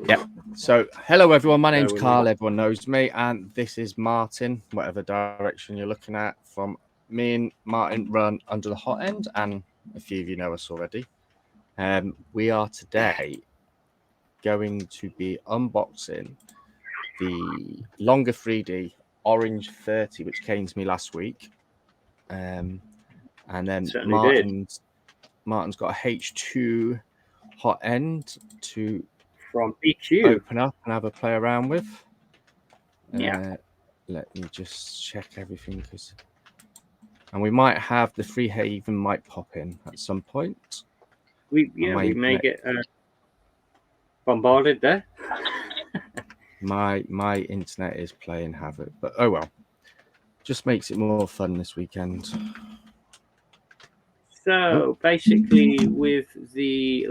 Yep. So, hello everyone. My name's So, Carl. Everyone knows me, and this is Martin. Whatever direction you're looking at, from me and Martin run under the hot end, and a few of you know us already. We are today going to be unboxing the Longer 3D Orange 30, which came to me last week. And then certainly did. Martin's got a H2 hot end to From BQ. open up and have a play around with. Yeah. Let me just check everything, and we might have the Free Haven might pop in at some point. We may get bombarded there. my internet is playing havoc, but oh well. Just makes it more fun this weekend. So basically, with the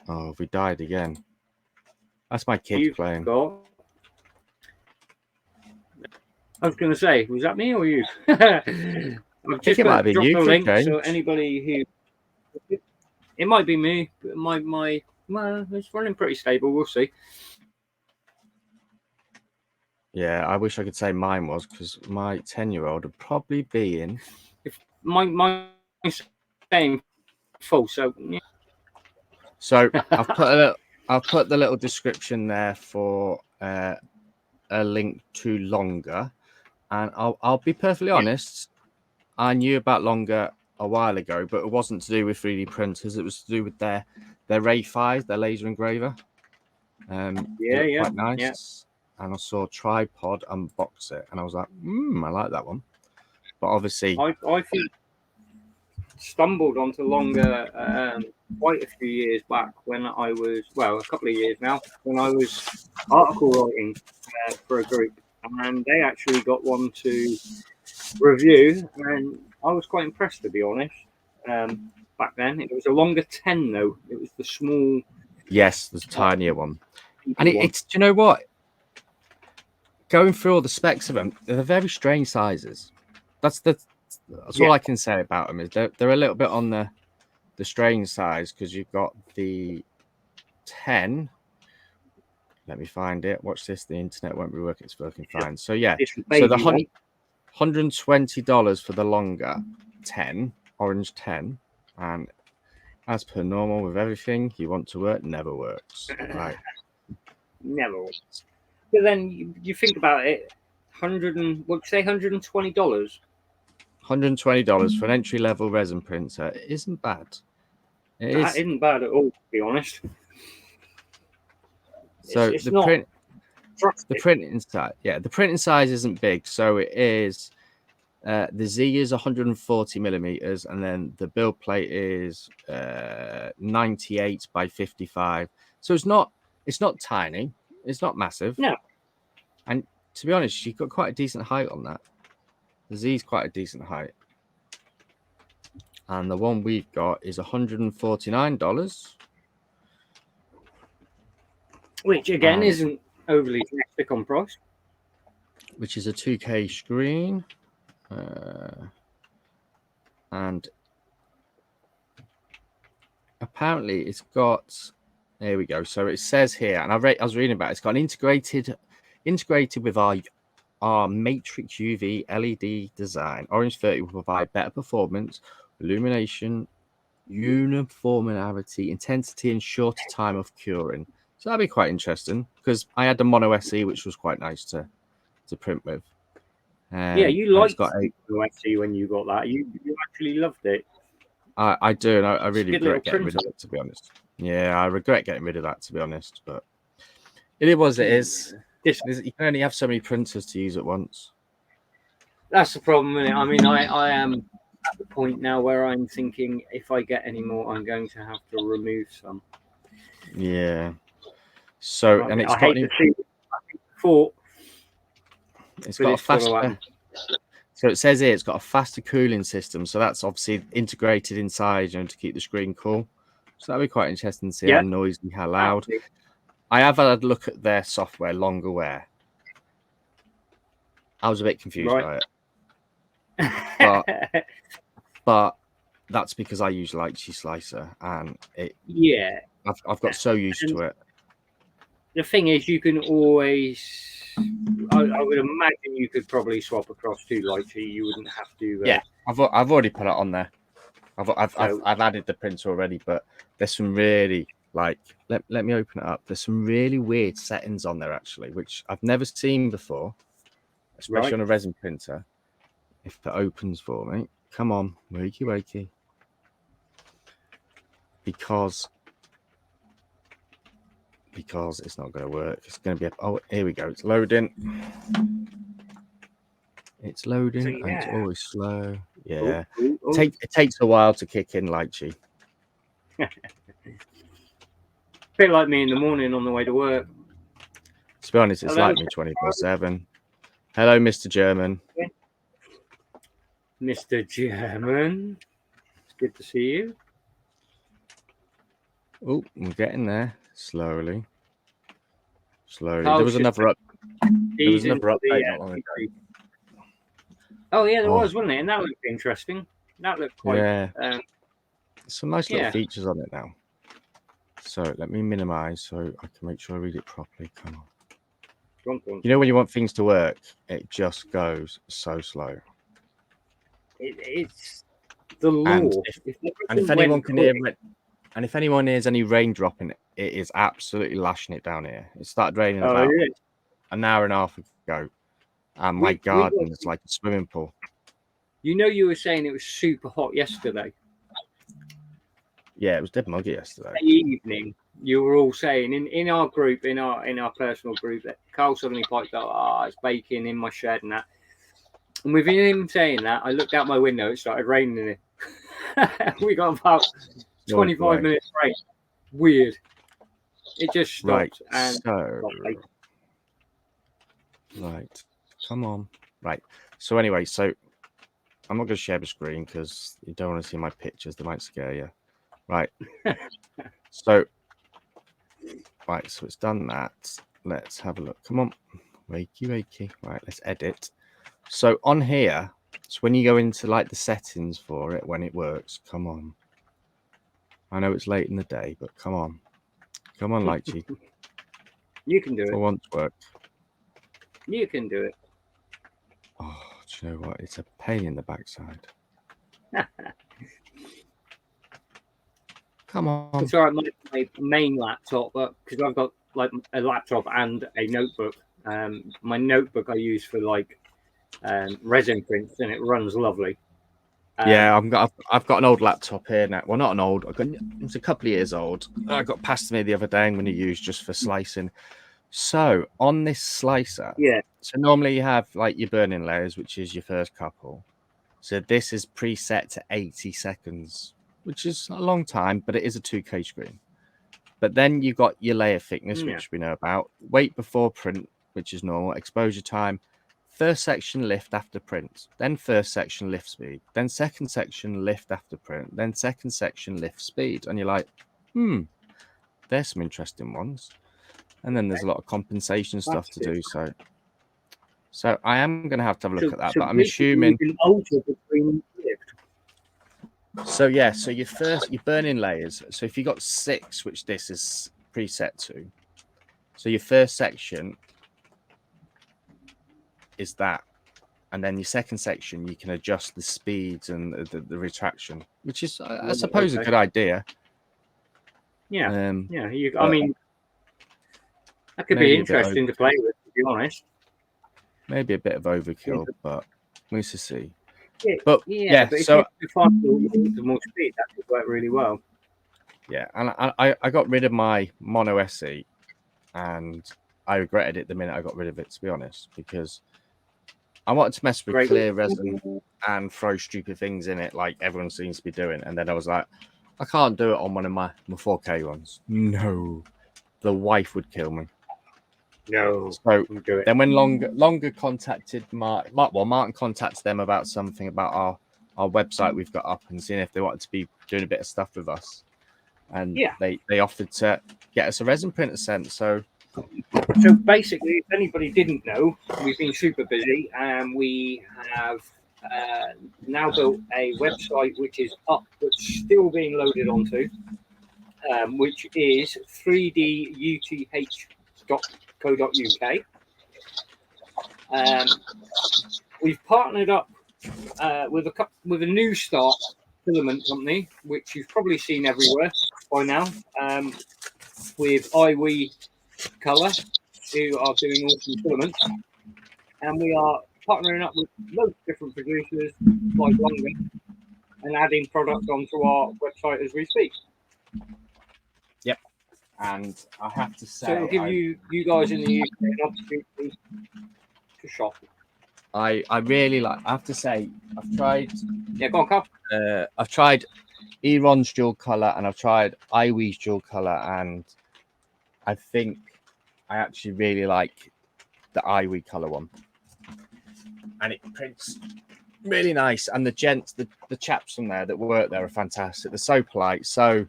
Oh, we died again. That's my kids playing. I was going to say, was that me or you? I've just dropped the link, so anybody who... It might be me, but well, it's running pretty stable. We'll see. Yeah, I wish I could say mine was, because my 10-year-old would probably be in. If mine's saying full, so yeah. So I've put the little description there for a link to Longer, and I'll be perfectly honest. I knew about Longer a while ago, but it wasn't to do with 3D printers. It was to do with their A5, their laser engraver. Quite nice. Yeah. And I saw Tripod unbox it, and I was like, I like that one. But obviously, I stumbled onto Longer quite a few years back when I was, well, a couple of years now, when I was article writing for a group, and they actually got one to review, and I was quite impressed, to be honest. Back then, it was a Longer 10 though. It was the small. Yes, the tinier one. And it's, do you know what? Going through all the specs of them, they're very strange sizes. That's all I can say about them, is they're a little bit on the strange size, because you've got the 10. Let me find it. Watch this. The internet won't be working. It's working fine. So yeah. So the $120 for the Longer 10, Orange 10, and as per normal with everything you want to work, never works. Right. Never works. But then you think about it, $120? $120 for an entry-level resin printer isn't bad. That isn't bad at all, to be honest. So the printing size, the printing size isn't big. So it is. The Z is 140 millimeters, and then the build plate is 98 by 55. So it's not tiny. It's not massive. No. And to be honest, you've got quite a decent height on that. The Z is quite a decent height. And the one we've got is $149. Which, again, isn't overly drastic on price. Which is a 2K screen. And apparently it's got... There we go. So it says here, and I was reading about it, it's got an integrated with our Matrix UV LED design. Orange 30 will provide better performance, illumination, uniformity, intensity, and shorter time of curing. So that'd be quite interesting, because I had the Mono SE, which was quite nice to print with. Yeah, you liked Mono SE when you got that. You actually loved it. I do, and I really regret getting rid of it, to be honest. Yeah, I regret getting rid of that, to be honest. But it was, it is. You can only have so many printers to use at once. That's the problem, isn't it? I mean, I am at the point now where I'm thinking, if I get any more, I'm going to have to remove some. Yeah. So, and it's got a faster. So it says here it's got a faster cooling system. So that's obviously integrated inside, to keep the screen cool. So that'll be quite interesting to see how noisy, how loud. Absolutely. I have had a look at their software, Longerware. I was a bit confused by it. But that's because I use Lychee Slicer, and Yeah. I've got so used to it. The thing is, you can always. I would imagine you could probably swap across to Lychee. You wouldn't have to. Yeah, I've already put it on there. I've So- added the printer already, but there's some really like let me open it up. There's some really weird settings on there actually, which I've never seen before, especially Right. on a resin printer. If it opens for me, come on, wakey. Because it's not going to work. It's going to be oh, here we go. It's loading. It's loading. So, And it's yeah. always slow. Yeah, Ooh. it takes a while to kick in, Lychee. Bit like me in the morning on the way to work. To be honest, it's Hello, like me 24/7. Hello, Mr. German. Mr. German. It's good to see you. Oh, we're getting there slowly. Carl's There was another He's into update the, not long ago. Oh yeah, there Oh. was, wasn't it? And that looked interesting. That looked quite. Yeah, some nice little yeah. features on it now. So let me minimize so I can make sure I read it properly. Come on. You know when you want things to work, it just goes so slow. It's the law. And if anyone can hear it, and if anyone hears any rain dropping, it is absolutely lashing it down here. It started raining about an hour and a half ago, and my garden is like a swimming pool. You know, you were saying it was super hot yesterday. Yeah, it was dead muggy yesterday. Evening, you were all saying in our group, in our personal group, that Carl suddenly piped up, it's baking in my shed and that. And with him saying that, I looked out my window. It started raining in it. We got about 25 minutes rain. Weird. It just stopped. Right. Come on. Right. So anyway, I'm not going to share the screen because you don't want to see my pictures. They might scare you. Right. so it's done that. Let's have a look. Come on. Wakey. Right. Let's edit. So on here, so when you go into like the settings for it, when it works, come on. I know it's late in the day, but come on, Lychee. You can do it. For once, work. You can do it. Oh, do you know what? It's a pain in the backside. Come on. It's all right. My main laptop, because I've got like a laptop and a notebook. My notebook I use for like resin prints, and it runs lovely. Yeah, I've got an old laptop here now. Well, not an old. It's a couple of years old. I got passed to me the other day. I'm going to use just for slicing. So on this slicer, so normally you have like your burning layers, which is your first couple. So this is preset to 80 seconds, which is a long time, but it is a 2K screen. But then you've got your layer thickness, which we know about. Wait before print, which is normal. Exposure time. First section lift after print, then first section lift speed, then second section lift after print, then second section lift speed. And you're like, there's some interesting ones. And then there's a lot of compensation stuff to do. So I am going to have a look at that, but I'm assuming. You can alter between lift. So yeah, so your burning layers. So if you got 6, which this is preset to, so your first section is that, and then your second section you can adjust the speeds and the retraction, which is I suppose a good idea. Yeah. I mean, that could be interesting to play with, to be honest. Maybe a bit of overkill, but we'll see. Yeah, but so if you find the more speed, that could work really well. Yeah, and I got rid of my Mono SE, and I regretted it the minute I got rid of it, to be honest, because I wanted to mess with clear resin and throw stupid things in it like everyone seems to be doing. And then I was like, I can't do it on one of my 4K ones. No, the wife would kill me. No. So then when Longer contacted Martin contacted them about something about our website we've got up and seeing if they wanted to be doing a bit of stuff with us. And they offered to get us a resin printer sent. So basically, if anybody didn't know, we've been super busy and we have now built a website which is up but still being loaded onto, which is 3duth.co.uk. We've partnered up with a new start filament company, which you've probably seen everywhere by now, with iWe Colour, who are doing awesome filaments, and we are partnering up with loads of different producers like Longer and adding products onto our website as we speak. Yep. And I have to say, so it'll give you guys in the UK an opportunity to shop. I really like. I have to say, I've tried. Yeah, go on, Carl. I've tried Eron's dual color and I've tried iWe's dual color, and I think I actually really like the iWe color one, and it prints really nice. And the gents, the chaps from there that work there are fantastic. They're so polite, so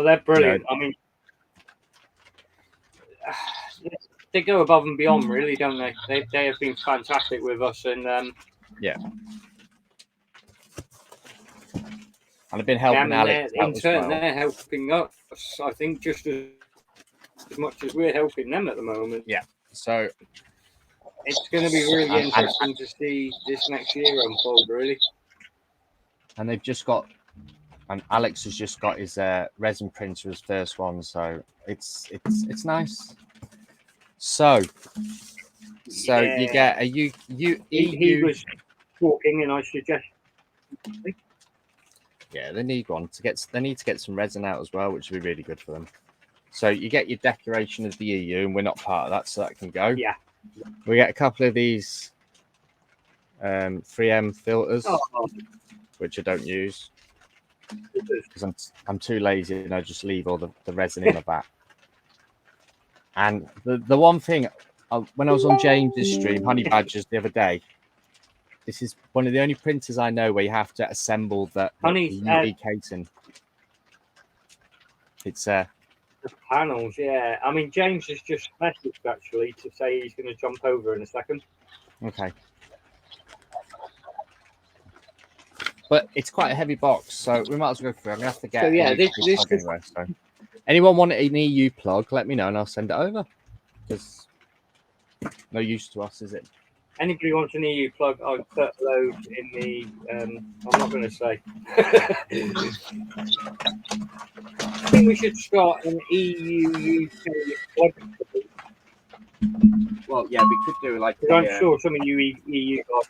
they're brilliant. I mean, they go above and beyond, really, don't they? They have been fantastic with us, and yeah. And I've been helping Alex out as well. They're helping us, I think, just as much as we're helping them at the moment. Yeah. So it's going to be really interesting to see this next year unfold, really. And they've just got, and Alex has just got his resin printer, his first one. So it's nice. So yeah. You get a He was talking, and I suggest. Yeah, they need one to get. They need to get some resin out as well, which would be really good for them. So you get your decoration of the EU, and we're not part of that, so that can go. Yeah. We get a couple of these 3M filters, which I don't use because I'm too lazy, and I just leave all the resin in the back. And the one thing, when I was on James's stream, Honey Badgers, the other day, this is one of the only printers I know where you have to assemble the UV casing. It's the panels, yeah. I mean, James has just messaged actually to say he's going to jump over in a second. Okay. But it's quite a heavy box, so we might as well go through. I'm going to have to get this anyway. So, anyone want an EU plug, let me know and I'll send it over. Because no use to us, is it? Anybody wants an EU plug, I'll put loads in the. I'm not going to say. I think we should start an EU UK plug. Well, yeah, we could do like. I'm sure some of you EU guys.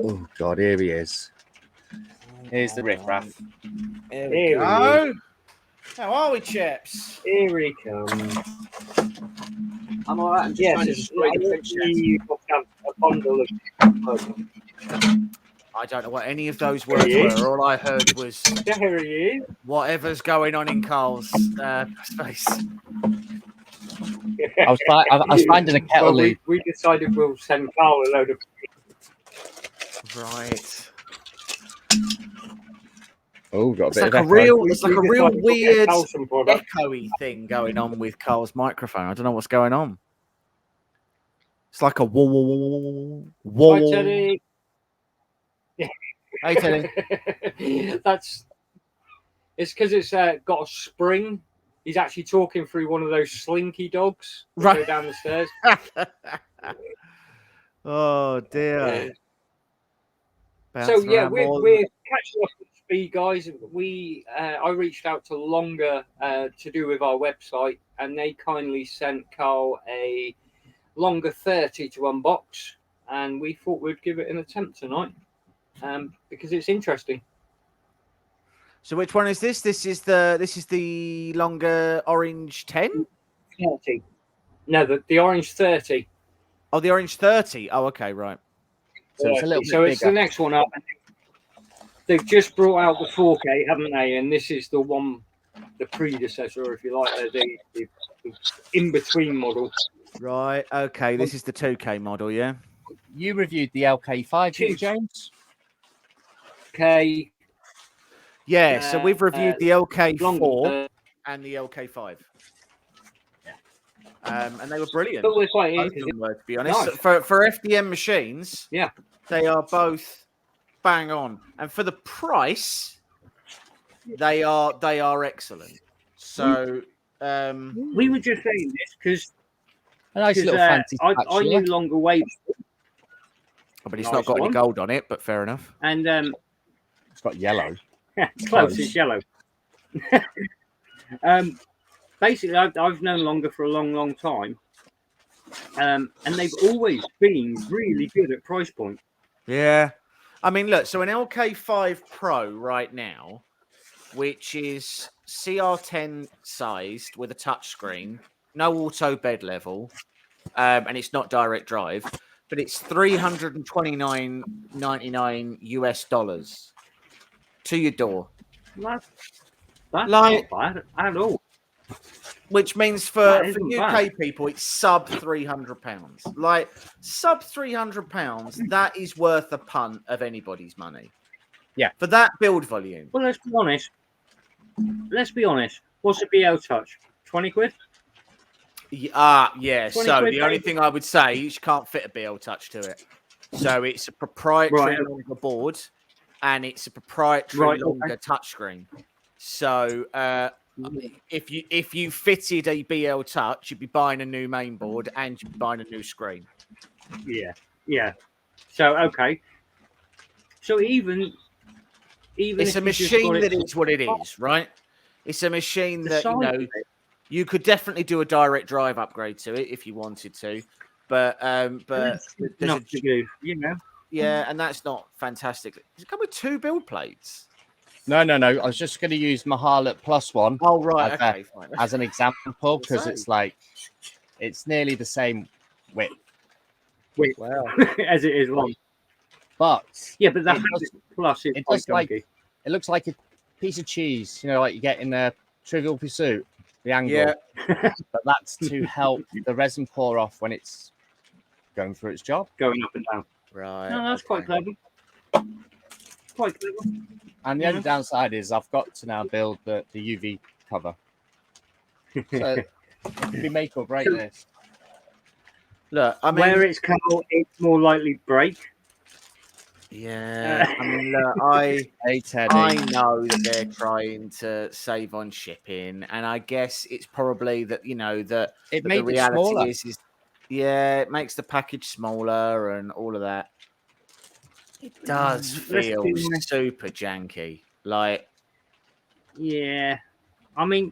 Oh God, here he is. Here's the riffraff. Here we go. How are we, chaps? Here he comes. I'm all right. I'm just trying to destroy the picture. You must have a bundle of. I don't know what any of those words were. All I heard was There he is. Whatever's going on in Carl's space. I was finding a kettle leaf. We decided we'll send Carl a load of. Right. Oh, got a bit of It's like a real weird echoey thing going on with Carl's microphone. I don't know what's going on. It's like a whoa. Hi, Teddy. Hey, Teddy. It's because it's got a spring. He's actually talking through one of those slinky dogs right go down the stairs. Oh dear. So yeah, we're catching up with speed, guys. I reached out to Longer to do with our website, and they kindly sent Carl a Longer 30 to unbox, and we thought we'd give it an attempt tonight, because it's interesting. So which one is this? This is the Longer Orange 10? 30. No, the Orange 30. Oh, the Orange 30. Oh, okay, right. So it's a little bit it's the next one up. They've just brought out the 4K, haven't they? And this is the one, the predecessor, if you like, the in-between model. Right, okay. This is the 2K model, yeah? You reviewed the LK5, didn't you, James? Okay. Yeah, so we've reviewed the LK4 and the LK5. Yeah. and they were brilliant. But we're quite Both here of them were, to be honest. Nice. For FDM machines, Yeah. they are both bang on, and for the price, they are excellent. So we were just saying this because A nice little fancy I spatula. knew longer waves, but it's Nice not got any one. gold on it. But fair enough. and It's got yellow. it's close. It's yellow. Basically, I've known longer for a long time, and they've always been really good at price point. Yeah. I mean, look, so an LK5 Pro right now, which is CR10 sized with a touchscreen, no auto bed level, and it's not direct drive, but it's $329.99 US to your door. That's Like- not bad at all. Which means for That isn't UK bad. people, it's sub £300. Like sub £300, that is worth a punt of anybody's money. Yeah. For that build volume. Well, let's be honest. What's a BL Touch? 20 quid? Yeah. 20 So quid, the only maybe? thing I would say is you can't fit a BL Touch to it. So it's a proprietary Right. longer board, and it's a proprietary Right, okay. longer touchscreen. So if you fitted a BL Touch, you'd be buying a new main board and you'd be buying a new screen. Yeah. So okay. So even It's if a you just machine got that it- is what it is, right? It's a machine the that size you know of it, you could definitely do a direct drive upgrade to it if you wanted to, but that's there's enough a, to do, you know. yeah, and that's not fantastic. Does it come with 2 build plates? No. I was just going to use my Harlot Plus one Oh right, As a- okay, fine. as an example because say. it's like it's nearly the same width, Wow. As it is long. but Yeah, but the It does- Habit Plus is it quite does like- chunky. it looks like a piece of cheese. You know, like you get in a Trivial Pursuit, the angle. Yeah, But that's to help the resin pour off when it's going through its job. Going up and down. right. No, that's quite okay. clever. Quite clever. And the only downside is I've got to now build the UV cover. So it could be make or break this. Look, I mean, Where it's cold, it's more likely to break. yeah, I mean, look, Hey Teddy. I know that they're trying to save on shipping, and I guess it's probably that it the made it reality smaller. is yeah, it makes the package smaller and all of that. It does Let's feel be honest. super janky. Like, Yeah. I mean,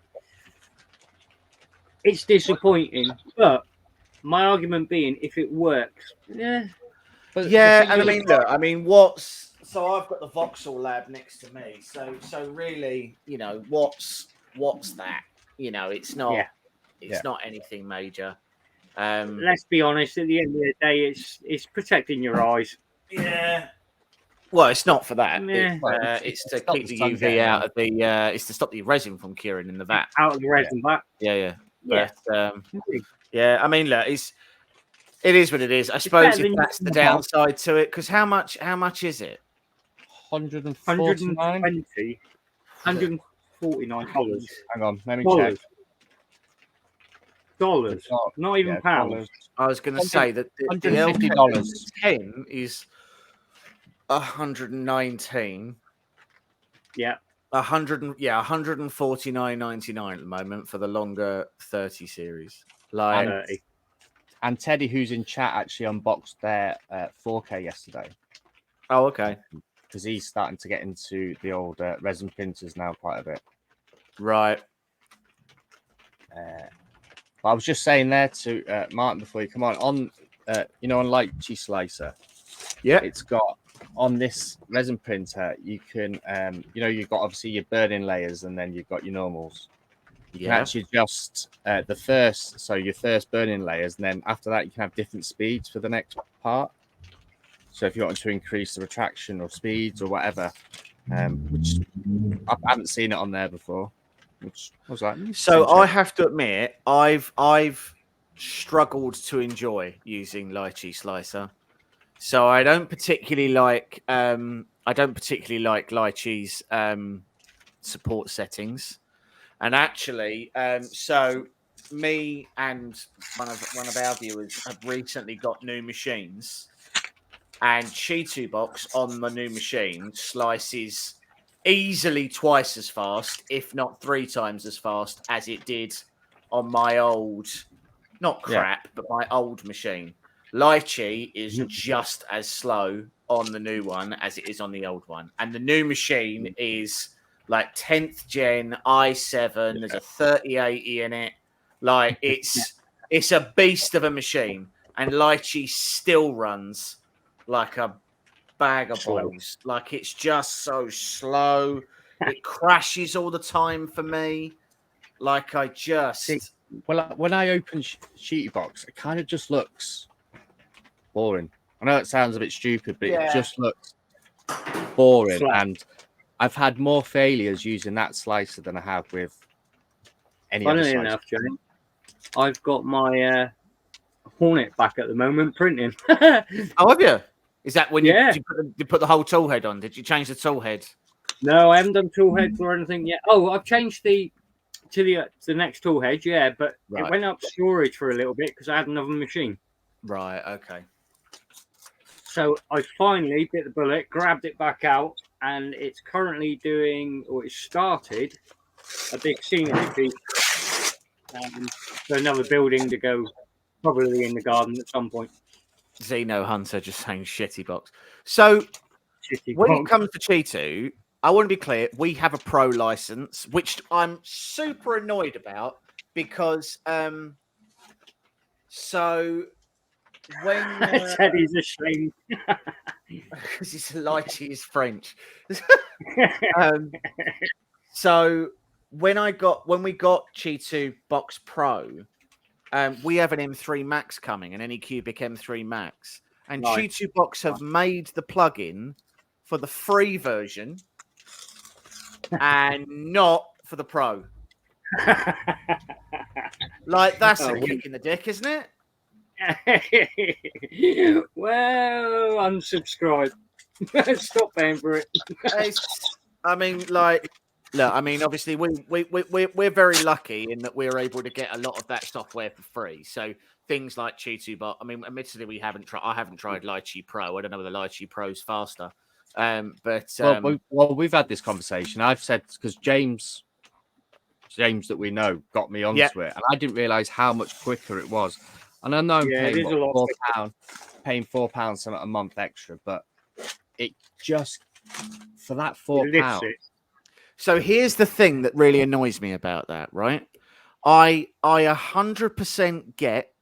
it's disappointing, but my argument being, if it works, yeah. But yeah, the thing and I is- mean, look, I mean, what's so I've got the Vauxhall Lab next to me, so really, what's that? It's not, Yeah. it's not anything major. Let's be honest. At the end of the day, it's protecting your eyes. Yeah. Well, it's not for that. Yeah. It's to Stop keep the the sun UV getting out in. of the. It's to stop the resin from curing in the vat. Out of the resin back. Yeah. Yeah. But yeah, I mean, look, it is what it is. I suppose better if than that's the your downside to it, because how much is it? 149. 120, $149. Hang on, let me Dollars. check. Dollars. Oh, Not even yeah, pounds. dollars. I was going to say that the $150. 10 is 119. Yeah. 149.99 at the moment for the longer 30 series. Like, 30. And Teddy, who's in chat, actually unboxed their 4K yesterday oh, okay, because he's starting to get into the old resin printers now quite a bit. right. But I was just saying there to Martin before you come on on Lychee Slicer. Yeah, It's got on this resin printer. You can you've got obviously your burning layers and then you've got your normals. You can actually adjust your first burning layers, and then after that you can have different speeds for the next part. So if you want to increase the retraction or speeds or whatever, which I haven't seen it on there before. Which I was like, So I have to admit, I've struggled to enjoy using Lychee Slicer. So I don't particularly like Lychee's support settings. And actually, so me and one of our viewers have recently got new machines, and Cheetu Box on the new machine slices easily twice as fast, if not 3 times as fast as it did on my old, not crap, but my old machine. Lychee is just as slow on the new one as it is on the old one, and the new machine is like 10th gen i7. There's a 3080 in it. Like it's a beast of a machine, and Lychee still runs like a bag of balls. Like it's just so slow. It crashes all the time for me. Like I just Well, when I open Sheety Box, it kind of just looks boring. I know it sounds a bit stupid, but it just looks boring. And I've had more failures using that slicer than I have with any other Funnily slicer. enough, James, I've got my Hornet back at the moment printing. Oh, have you? Is that when Yeah. you put the whole tool head on? Did you change the tool head? No, I haven't done tool heads or anything yet. Oh, I've changed the next tool head, yeah, but it went up storage for a little bit because I had another machine. Right. Okay. So I finally bit the bullet, grabbed it back out, and it's currently doing, or it started, a big scenery piece for another building to go probably in the garden at some point. Xeno Hunter just saying shitty box. So when it comes to Cheetu, I want to be clear. We have a pro license, which I'm super annoyed about because so when Teddy's ashamed because his lychee is French. So when we got Cheetu Box Pro, we have an M3 Max coming, an Anycubic M3 Max, and Cheetu Box have made the plugin for the free version and not for the Pro. Like that's a kick in the dick, isn't it? Well, unsubscribe. Stop paying for it. I mean, like, look, I mean, obviously, we're very lucky in that we're able to get a lot of that software for free. So things like Cheetu Box. I mean, admittedly, I haven't tried Lychee Pro. I don't know whether Lychee Pro's faster. We've had this conversation. I've said because James that we know got me onto it, and I didn't realize how much quicker it was. And I know I'm paying £4 a month extra, but it just for that £4. So here's the thing that really annoys me about that, right? I 100% get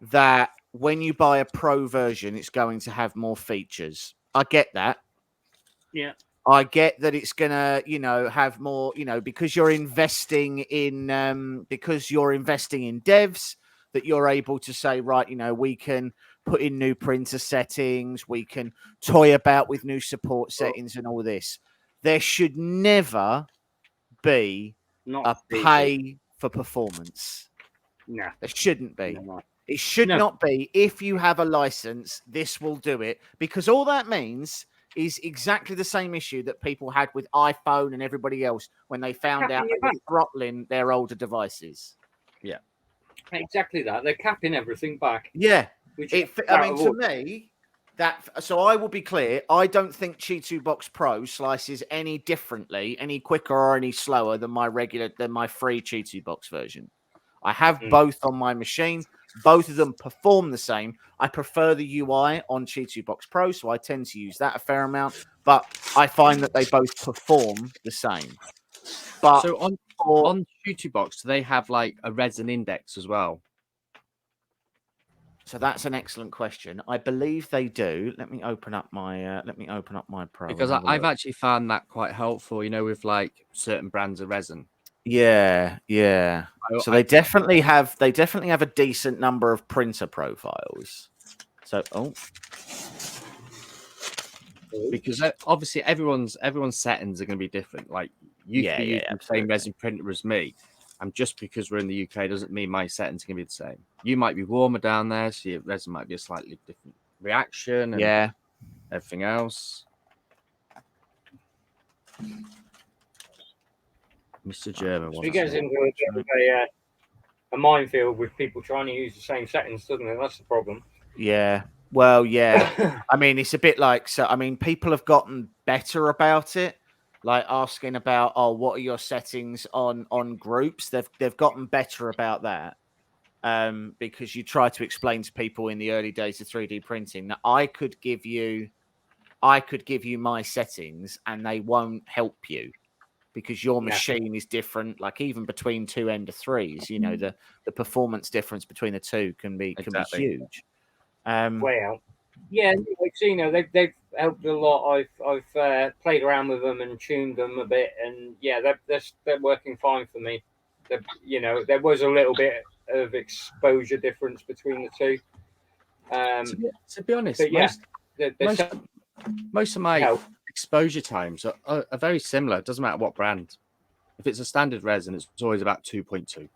that when you buy a pro version, it's going to have more features. I get that. Yeah. I get that it's gonna, have more, because you're investing in devs, that you're able to say, right, we can put in new printer settings, we can toy about with new support settings and all this. There should never be a pay for performance. No. There shouldn't be. No. It should not be. If you have a license, this will do it, because all that means is exactly the same issue that people had with iPhone and everybody else when they found out they were throttling their older devices. Yeah. Exactly that. They're capping everything back. Yeah. To me, so I will be clear, I don't think Cheetu Box Pro slices any differently, any quicker or any slower than my free Cheetu Box version. I have both on my machine. Both of them perform the same. I prefer the UI on Cheetu Box Pro, so I tend to use that a fair amount. But I find that they both perform the same. But so on Cheetu Box, do they have like a resin index as well? So that's an excellent question. I believe they do. Let me open up my Pro, because I've actually found that quite helpful. With like certain brands of resin. Yeah. So they definitely have a decent number of printer profiles. So because obviously everyone's settings are going to be different. Like you can use the same resin printer as me, and just because we're in the UK doesn't mean my settings are going to be the same. You might be warmer down there, so your resin might be a slightly different reaction. And everything else. Mr. German. He gets into a bit of a a minefield with people trying to use the same settings, doesn't it? That's the problem. Yeah. Well, yeah. I mean, it's a bit like, so, I mean, people have gotten better about it, like asking about, oh, what are your settings on groups? They've gotten better about that. Because you try to explain to people in the early days of 3D printing that I could give you my settings and they won't help you because your machine is different. Like even between two Ender 3s, you know, the performance difference between the two can be huge. Way out. Yeah, like, so, you know, they've helped a lot. I've played around with them and tuned them a bit, and yeah, they're working fine for me. You know, there was a little bit of exposure difference between the two. To be honest, but yeah, most of my exposure times are very similar. It doesn't matter what brand. If it's a standard resin, it's always about 2.2.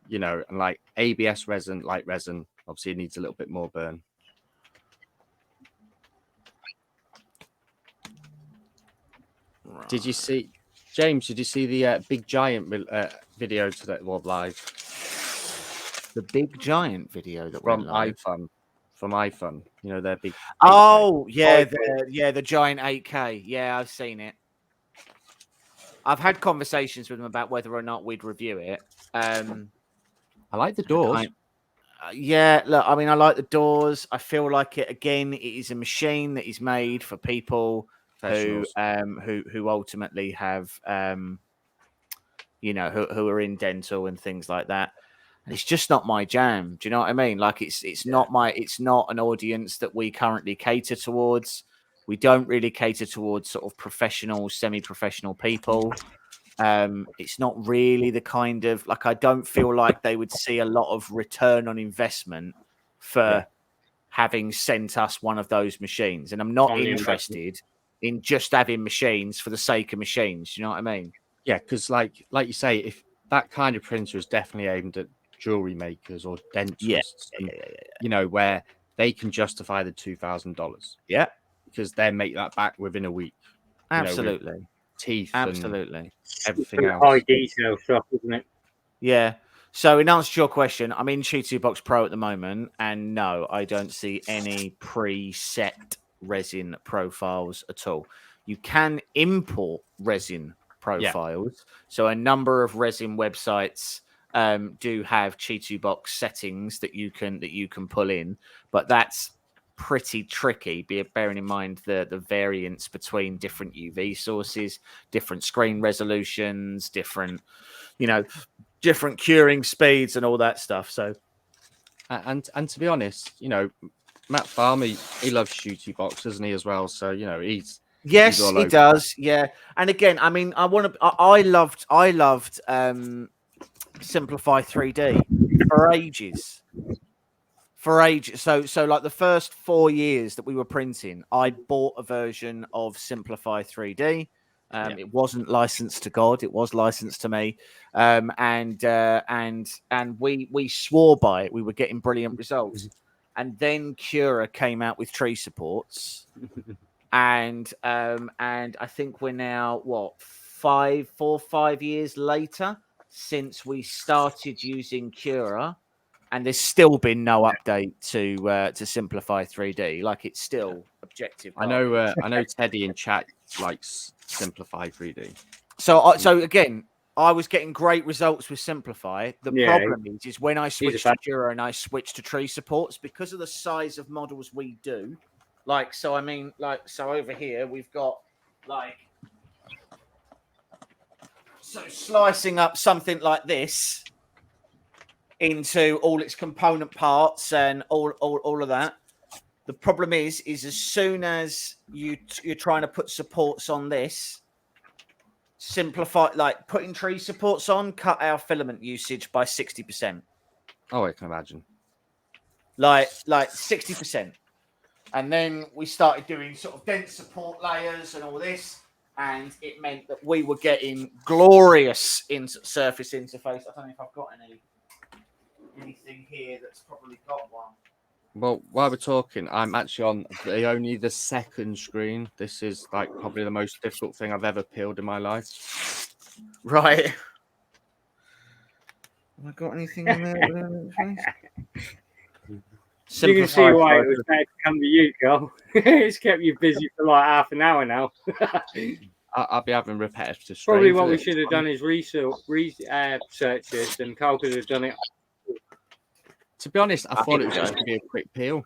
You know, and like ABS resin, light resin, obviously it needs a little bit more burn. Right. Did you see, James? Did you see the Big Giant video today? Well, live. The Big Giant video that from went live from iPhone. You know, their big. 8K. Oh yeah, the Giant 8K. Yeah, I've seen it. I've had conversations with them about whether or not we'd review it. I like the doors. Yeah, look, I mean, I like the doors. I feel like it again. It is a machine that is made for people who ultimately have, you know, who are in dental and things like that. And it's just not my jam. Do you know what I mean? Like it's not an audience that we currently cater towards. We don't really cater towards sort of professional, semi-professional people. It's not really the kind of, like, I don't feel like they would see a lot of return on investment for having sent us one of those machines. And I'm not interested in just having machines for the sake of machines. Do you know what I mean? Yeah, because like you say, if that kind of printer is definitely aimed at jewelry makers or dentists, you know, where they can justify the $2,000. Yeah, because they make that back within a week. Absolutely, you know, teeth, absolutely, and everything else. High detail stuff, isn't it? Yeah. So in answer to your question, I'm in Chi2 Box Pro at the moment, and no, I don't see any preset resin profiles at all. You can import resin profiles. So a number of resin websites do have Chi2 Box settings that you can pull in, but that's pretty tricky, bearing in mind the variance between different UV sources, different screen resolutions, different, you know, different curing speeds and all that stuff. So, and to be honest, you know, Matt Farmer, he loves Chi2 Box, doesn't he, as well? So, you know, he does. Yeah. And again, I mean, I loved Simplify 3D for ages. So like the first 4 years that we were printing, I bought a version of Simplify 3D. It wasn't licensed to God; it was licensed to me, and we swore by it. We were getting brilliant results, and then Cura came out with tree supports, and I think we're now 4 or 5 years later since we started using Cura. And there's still been no update to Simplify 3D. Like, it's still objective. I know Teddy in chat likes Simplify 3D. So again, I was getting great results with Simplify. The problem is when I switched to Cura and I switched to tree supports, because of the size of models we do. Like, so I mean, like, so over here we've got like, so slicing up something like this into all its component parts and all of that. The problem is as soon as you're trying to put supports on this, Simplify, like putting tree supports on, cut our filament usage by 60%. Oh, I can imagine. Like 60%. And then we started doing sort of dense support layers and all this, and it meant that we were getting glorious surface interface. I don't know if I've got anything here that's probably got one. Well, while we're talking, I'm actually on only the second screen. This is like probably the most difficult thing I've ever peeled in my life. Right. Have I got anything in there? You can see Simplify why it focus. was better to come to you, Carl. It's kept you busy for like half an hour now. I'll be having repetitive strains. Probably what of we it. should have done is research this, and Carl could have done it. To be honest, I thought Here it we was go. just going to be a quick peel.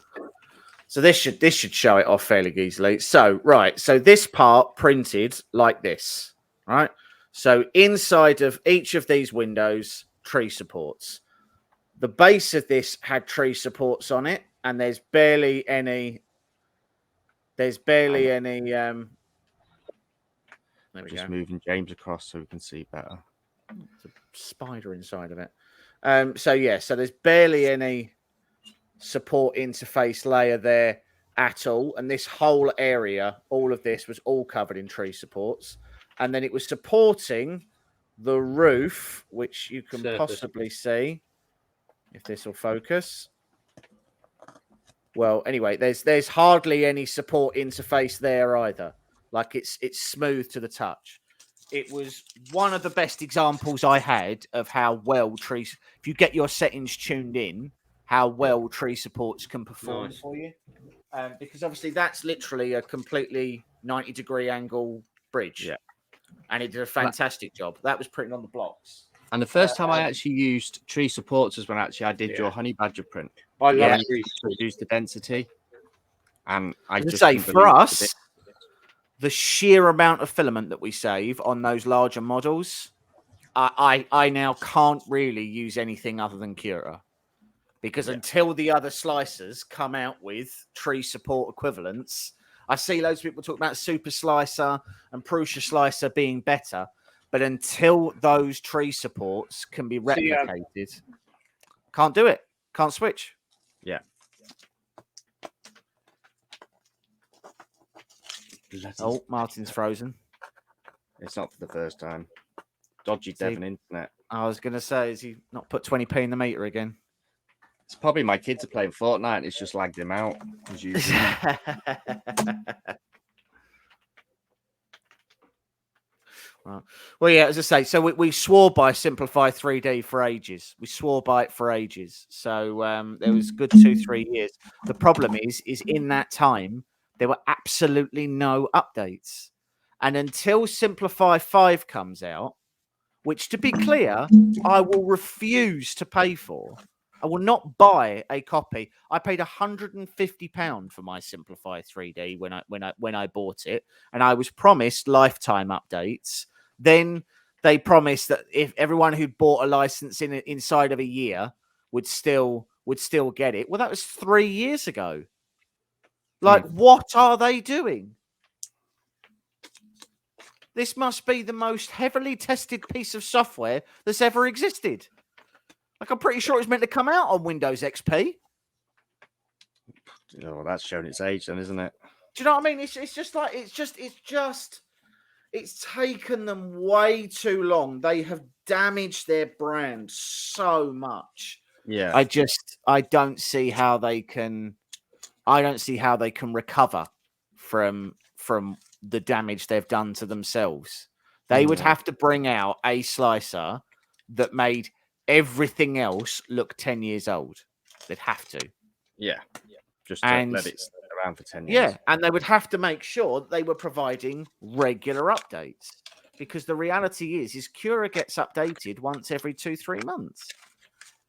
So this should show it off fairly easily. So right, so this part printed like this, right? So inside of each of these windows, tree supports. The base of this had tree supports on it, and there's barely any. There's barely any. There we Just go. moving James across so we can see better. There's a spider inside of it. So yeah, so there's barely any support interface layer there at all, and this whole area, all of this was all covered in tree supports, and then it was supporting the roof, which you can Surface. possibly see if this will focus. Well, anyway, there's hardly any support interface there either. Like it's smooth to the touch. It was one of the best examples I had of how well trees, if you get your settings tuned in, how well tree supports can perform Nice. for you. Because obviously that's literally a completely 90-degree angle bridge. Yeah. And it did a fantastic job. That was printing on the blocks. And the first time I actually used tree supports was when actually I did Yeah. your honey badger print. I love Yeah. trees. To reduce the density. And I As I just say, couldn't for believe us, it. the sheer amount of filament that we save on those larger models, I now can't really use anything other than Cura. Because until the other slicers come out with tree support equivalents, I see loads of people talk about Super Slicer and Prusa Slicer being better. But until those tree supports can be replicated, can't do it. Can't switch. Yeah. Oh, Martin's frozen. It's not for the first time. Dodgy See- Devon internet. I was going to say, has he not put 20p in the meter again? It's probably my kids are playing Fortnite. It's just lagged him out as usual. Right. Well, yeah, as I say, so we swore by Simplify 3D for ages. We swore by it for ages. So there was a good 2-3 years. The problem is in that time, there were absolutely no updates. And until Simplify 5 comes out, which, to be clear, I will refuse to pay for. I will not buy a copy. I paid £150 for my Simplify 3D when I bought it, and I was promised lifetime updates. Then they promised that if everyone who bought a license inside of a year would still get it. Well, that was 3 years ago. Like, what are they doing? This must be the most heavily tested piece of software that's ever existed. Like, I'm pretty sure it's meant to come out on Windows XP. Oh, that's showing its age then, isn't it? Do you know what I mean? It's taken them way too long. They have damaged their brand so much. Yeah. I don't see how they can recover from the damage they've done to themselves. They would have to bring out a slicer that made everything else look 10 years old. They'd have to. Yeah. Just to let it stay around for 10 years. Yeah, and they would have to make sure that they were providing regular updates. Because the reality is Cura gets updated once every 2-3 months.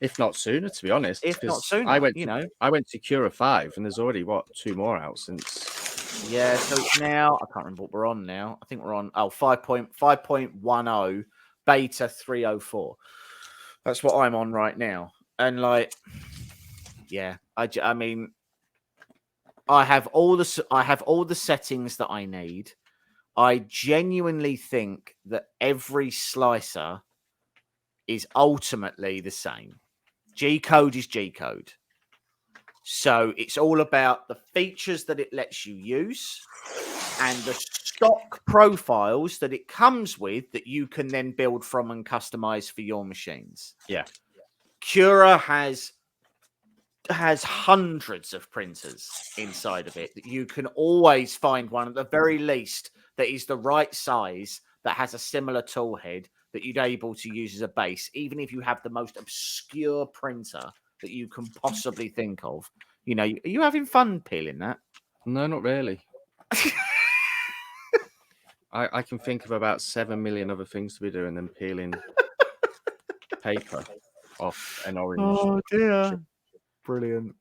If not sooner, to be honest. If not sooner, I went to Cura 5 and there's already 2 more out since. Yeah, so it's now, I can't remember what we're on now. I think we're on 5.10 beta 304. That's what I'm on right now. And like, yeah, I mean, I have all the settings that I need. I genuinely think that every slicer is ultimately the same. G code is G code. So it's all about the features that it lets you use and the stock profiles that it comes with that you can then build from and customize for your machines. Yeah. Cura has hundreds of printers inside of it that you can always find one at the very least that is the right size, that has a similar tool head that you'd able to use as a base, even if you have the most obscure printer that you can possibly think of. You know, are you having fun peeling that? No, not really. I can think of about 7 million other things to be doing than peeling paper off an orange. Oh dear, brilliant!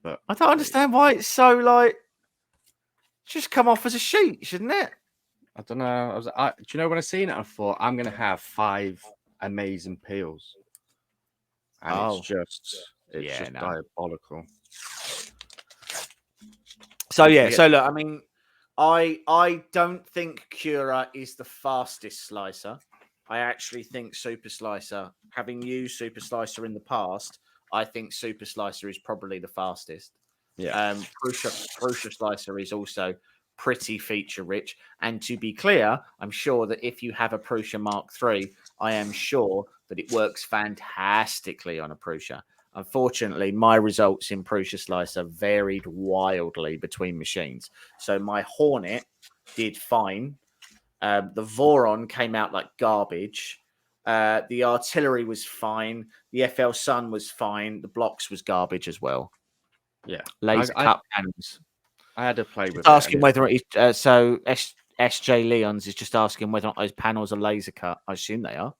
But I don't understand why it's so like. Just come off as a sheet, shouldn't it? I don't know. Do you know when I seen it? I thought I'm gonna have 5 amazing peels, and it's just diabolical. So yeah, so look, I mean, I don't think Cura is the fastest slicer. I actually think Super Slicer, having used Super Slicer in the past, I think Super Slicer is probably the fastest. Yeah. Prusa Slicer is also pretty feature rich. And to be clear, I'm sure that if you have a Prusa Mark III, I am sure that it works fantastically on a Prusa. Unfortunately, my results in Prusa Slicer varied wildly between machines. So my Hornet did fine. The Voron came out like garbage. The artillery was fine. The FL Sun was fine. The blocks was garbage as well. Yeah. Laser cut panels. I had to play with asking whether it is so SJ Leons is just asking whether or not those panels are laser cut. I assume they are.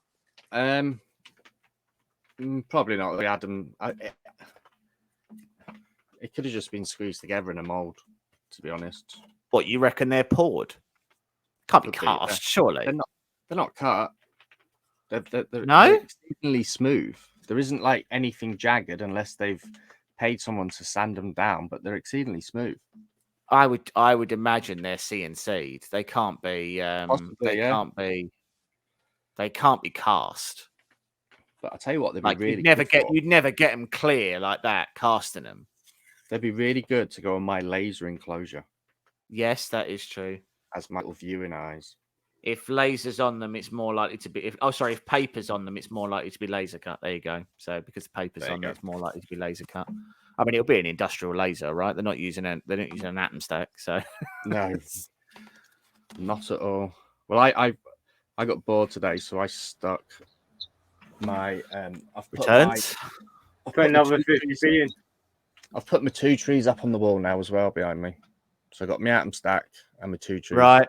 Probably not. We had them. It could have just been squeezed together in a mold, to be honest. What, you reckon they're poured? Can't be cast, surely. They're not cut. They're exceedingly smooth. There isn't like anything jagged unless they've paid someone to sand them down, but they're exceedingly smooth. I would imagine they're CNC'd. They can't be. They can't be cast. But I tell you what, they'd be really you'd never get them clear like that casting them. They'd be really good to go on my laser enclosure. Yes, that is true. As my viewing eyes. If lasers on them, it's more likely to be. If paper's on them, it's more likely to be laser cut. There you go. So because the paper's on there, it's more likely to be laser cut. I mean, it'll be an industrial laser, right? They're not using an atom stack, so no, not at all. Well, I got bored today, so I stuck my I've put returns. I've put another 50 billion. I've put my 2 trees up on the wall now as well behind me. So I got my atom stack and my 2 trees. Right.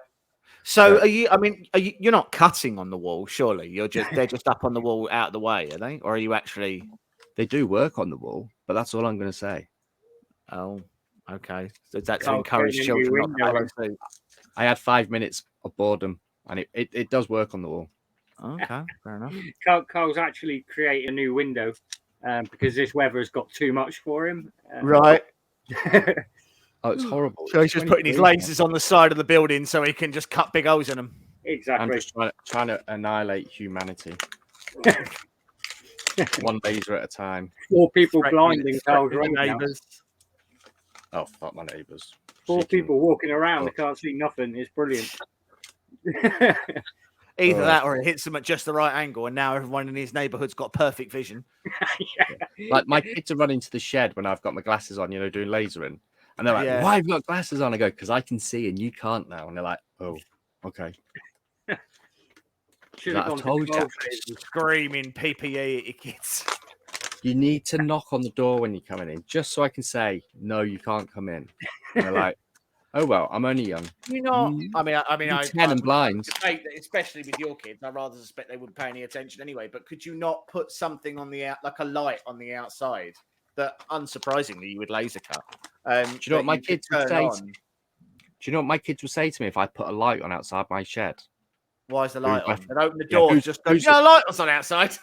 So are you? I mean, you're not cutting on the wall, surely? They're just up on the wall out of the way, are they? Or are you actually? They do work on the wall, but that's all I'm going to say. Oh, okay. So that's to encourage children not to follow suit. I had 5 minutes of boredom, and it does work on the wall. Okay, fair enough. Carl's actually created a new window because this weather has got too much for him. Right. Oh, it's horrible. So he's just putting his lasers on the side of the building so he can just cut big holes in them. Exactly. I'm just trying to annihilate humanity. One laser at a time. 4 people blinding Carl's neighbours. Oh, fuck my neighbours. 4 people walking around, they can't see nothing. It's brilliant. Either that or it hits them at just the right angle, and now everyone in his neighbourhood's got perfect vision. Yeah. Like my kids are running to the shed when I've got my glasses on, doing lasering. And they're like, why have you got glasses on? I go, because I can see and you can't now. And they're like, oh, okay. I've told you. Screaming PPE at your kids. You need to knock on the door when you're coming in, just so I can say, no, you can't come in. And they're like, oh, well, I'm only young. You know, I mean, I 10 and blinds. Especially with your kids, I rather suspect they wouldn't pay any attention anyway. But could you not put something on the like a light on the outside that, unsurprisingly, you would laser cut? Do you know what my kids would say? Do you know what my kids would say to me if I put a light on outside my shed? Why is the light on? And open the door. Who's the light on outside?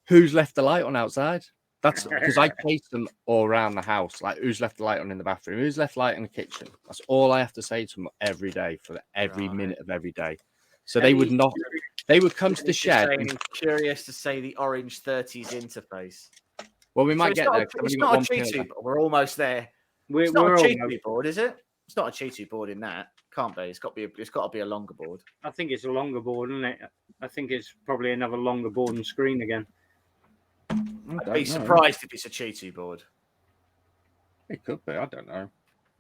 Who's left the light on outside? That's because I place them all around the house. Like, who's left the light on in the bathroom? Who's left light in the kitchen? That's all I have to say to them every day for every minute of every day. So they would not. They would come to the shed. I'm curious to say the Orange 30s interface. Well, we might get there. It's not a Cheetu, but we're almost there. It's not a Cheetu board, is it? It's not a Cheetu board in that. Can't be. It's got to be a longer board. I think it's a longer board, isn't it? I think it's probably another longer board and screen again. I'd be surprised if it's a Cheetu board. It could be. I don't know.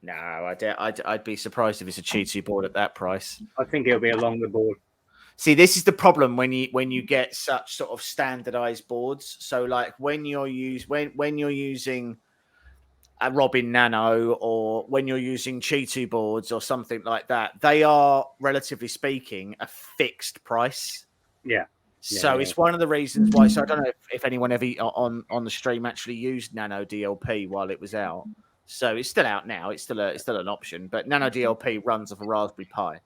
No, I'd be surprised if it's a Cheetu board at that price. I think it'll be a longer board. See, this is the problem when you get such sort of standardized boards. So, like when you're using a Robin Nano or when you're using Chi2 boards or something like that, they are, relatively speaking, a fixed price. Yeah. So it's one of the reasons why. So I don't know if anyone ever on the stream actually used Nano DLP while it was out. So it's still out now. It's still an option, but Nano DLP runs off a Raspberry Pi.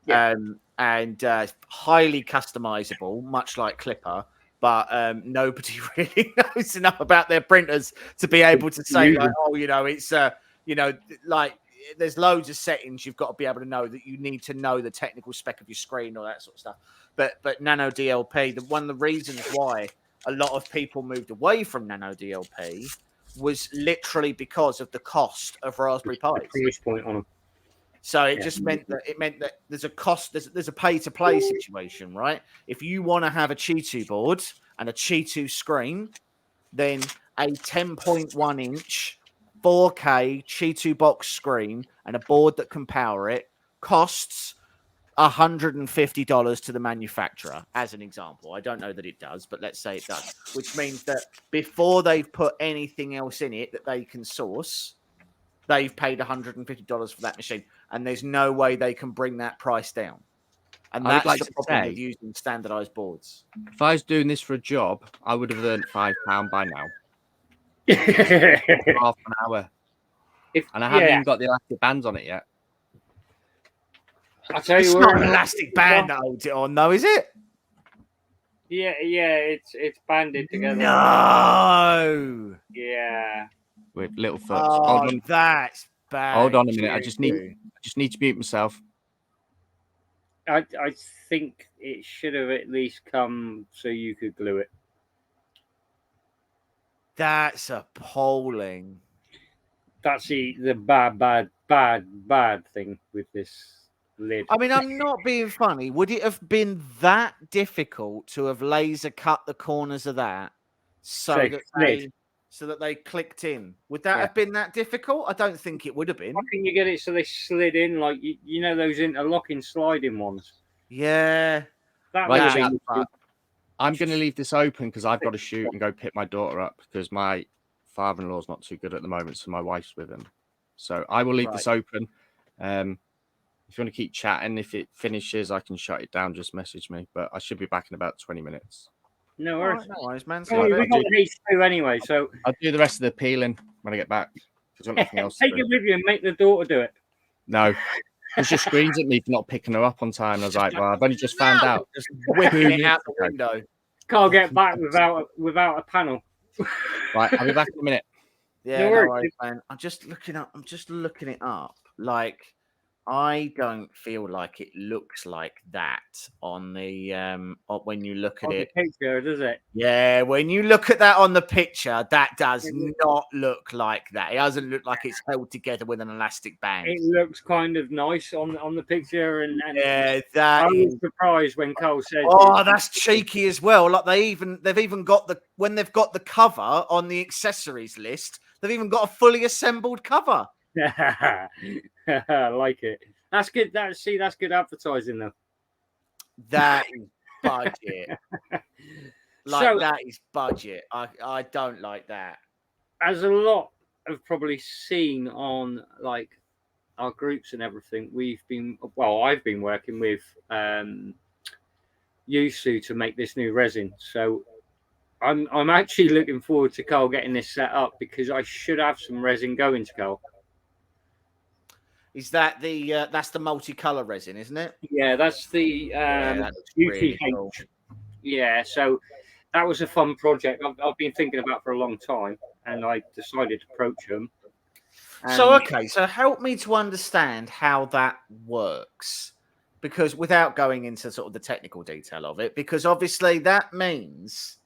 Yeah. And highly customizable, much like Clipper, but nobody really knows enough about their printers to be able to say, like, oh, it's like there's loads of settings you've got to be able to know that you need to know the technical spec of your screen, all that sort of stuff. But Nano DLP, one of the reasons why a lot of people moved away from Nano DLP was literally because of the cost of Raspberry Pis. Price point on them. So it just meant that there's a cost, there's a pay to play situation, right? If you want to have a Chi2 board and a Chi2 screen, then a 10.1 inch 4K Chi2 box screen and a board that can power it costs $150 to the manufacturer, as an example. I don't know that it does, but let's say it does, which means that before they've put anything else in it that they can source, they've paid $150 for that machine, and there's no way they can bring that price down. And that's the problem with using standardized boards. If I was doing this for a job, I would have earned £5 by now. Half an hour. And I haven't even got the elastic bands on it yet. I'll tell you it's what, not an elastic band that holds it on, though, is it? Yeah, it's banded together. No. Yeah. With little foot. Oh, Hold on. that's bad. Hold on a minute. I just need to mute myself. I think it should have at least come so you could glue it. That's appalling. That's the bad thing with this lid. I mean, I'm not being funny. Would it have been that difficult to have laser cut the corners of that so that they clicked in? Would that have been that difficult? I don't think it would have been. How can you get it so they slid in like you know those interlocking sliding ones? Yeah. I'm going to leave this open because I've got to shoot and go pick my daughter up because my father-in-law's not too good at the moment, so my wife's with him. So I will leave this open. If you want to keep chatting, if it finishes, I can shut it down. Just message me. But I should be back in about 20 minutes. No worries. No worries, man. So we got the H2 anyway, so I'll do the rest of the peeling when I get back. Got nothing else take it with you and make the daughter do it. No. She just screams at me for not picking her up on time. I was like, well, I've only just found out. Just whipping it out the window. Can't get back without a panel. Right, I'll be back in a minute. Yeah, no worries, man. I'm just looking it up. Like, I don't feel like it looks like that on the when you look at it. The picture, does it? Yeah, when you look at that on the picture, that does not look like that. It doesn't look like it's held together with an elastic band. It looks kind of nice on the picture, and yeah, that I was surprised when Cole said, "Oh, that's cheeky as well." Like they've even got when they've got the cover on the accessories list, they've even got a fully assembled cover. I like it. That's good. That's good advertising, though. That is budget. That is budget. I don't like that. As a lot have probably seen on like our groups and everything, I've been working with Yusu to make this new resin. So I'm actually looking forward to Carl getting this set up because I should have some resin going to Carl. Is that that's the multicolor resin, isn't it? Yeah, that's the UTH. Really cool. Yeah, so that was a fun project I've been thinking about for a long time, and I decided to approach them. So help me to understand how that works, because without going into sort of the technical detail of it, because obviously that means